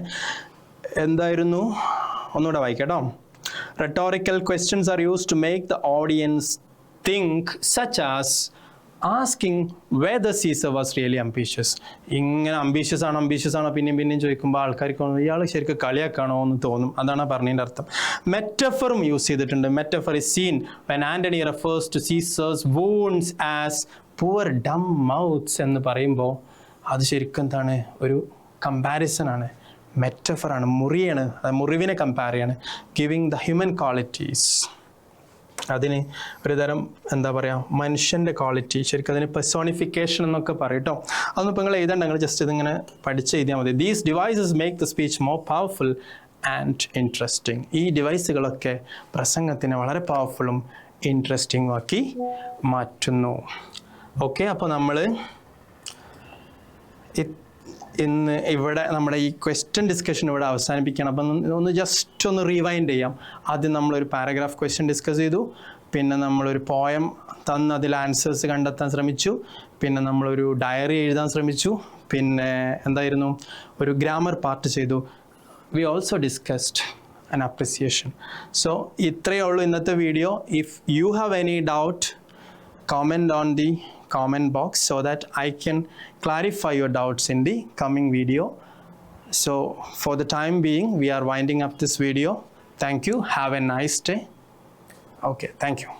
എന്തായിരുന്നു? ഒന്നുകൂടെ വായിക്കട്ടോ. Rhetorical questions are used to make the audience think, such as asking whether Caesar was really ambitious. ഇങ്ങനെ ambitious ആണോ പിന്നെയും ചോദിക്കുമ്പോൾ ആൾക്കാർക്ക് ഇയാൾ ശരിക്കും കളിയാക്കാണോ എന്ന് തോന്നും. അതാണ് പറഞ്ഞതിൻ്റെ അർത്ഥം. മെറ്റഫറും യൂസ് ചെയ്തിട്ടുണ്ട്. Metaphor is seen when Antony refers to Caesar's wounds as poor dumb mouths എന്ന് പറയുമ്പോൾ അത് ശരിക്കും എന്താണ്, ഒരു കമ്പാരിസൺ ആണ്, മെറ്റഫറാണ്, മുറിയാണ്, മുറിവിനെ കമ്പയർ ചെയ്യാണ്. ഗിവിങ് ദ ഹ്യൂമൻ ക്വാളിറ്റീസ്, അതിന് ഒരു തരം എന്താ പറയുക, മനുഷ്യൻ്റെ ക്വാളിറ്റി, ശരിക്കും അതിന് പെർസോണിഫിക്കേഷൻ എന്നൊക്കെ പറയും കേട്ടോ. അതൊന്നും ഇപ്പോൾ നിങ്ങൾ എഴുതണ്ട, നിങ്ങൾ ജസ്റ്റ് ഇതിങ്ങനെ പഠിച്ച് എഴുതിയാൽ മതി. These devices make the speech more powerful and interesting. ഈ ഡിവൈസുകളൊക്കെ പ്രസംഗത്തിനെ വളരെ പവർഫുള്ളും ഇൻട്രസ്റ്റിംഗും ആക്കി മാറ്റുന്നു. ഓക്കെ, അപ്പോൾ നമ്മൾ ഇന്ന് ഇവിടെ നമ്മുടെ ഈ ക്വസ്റ്റ്യൻ ഡിസ്കഷൻ ഇവിടെ അവസാനിപ്പിക്കണം. അപ്പം ഒന്ന് ജസ്റ്റ് ഒന്ന് റീവൈൻഡ് ചെയ്യാം. ആദ്യം നമ്മളൊരു പാരഗ്രാഫ് ക്വസ്റ്റ്യൻ ഡിസ്കസ് ചെയ്തു, പിന്നെ നമ്മളൊരു പോയം തന്ന് അതിൽ ആൻസേഴ്സ് കണ്ടെത്താൻ ശ്രമിച്ചു, പിന്നെ നമ്മളൊരു ഡയറി എഴുതാൻ ശ്രമിച്ചു, പിന്നെ എന്തായിരുന്നു ഒരു ഗ്രാമർ പാർട്ട് ചെയ്തു. We also discussed an appreciation. So ഇത്രയേ ഉള്ളൂ ഇന്നത്തെ video. If you have any doubt, comment on the comment box so that I can clarify your doubts in the coming video. So for the time being, we are winding up this video. Thank you. Have a nice day. Okay, thank you.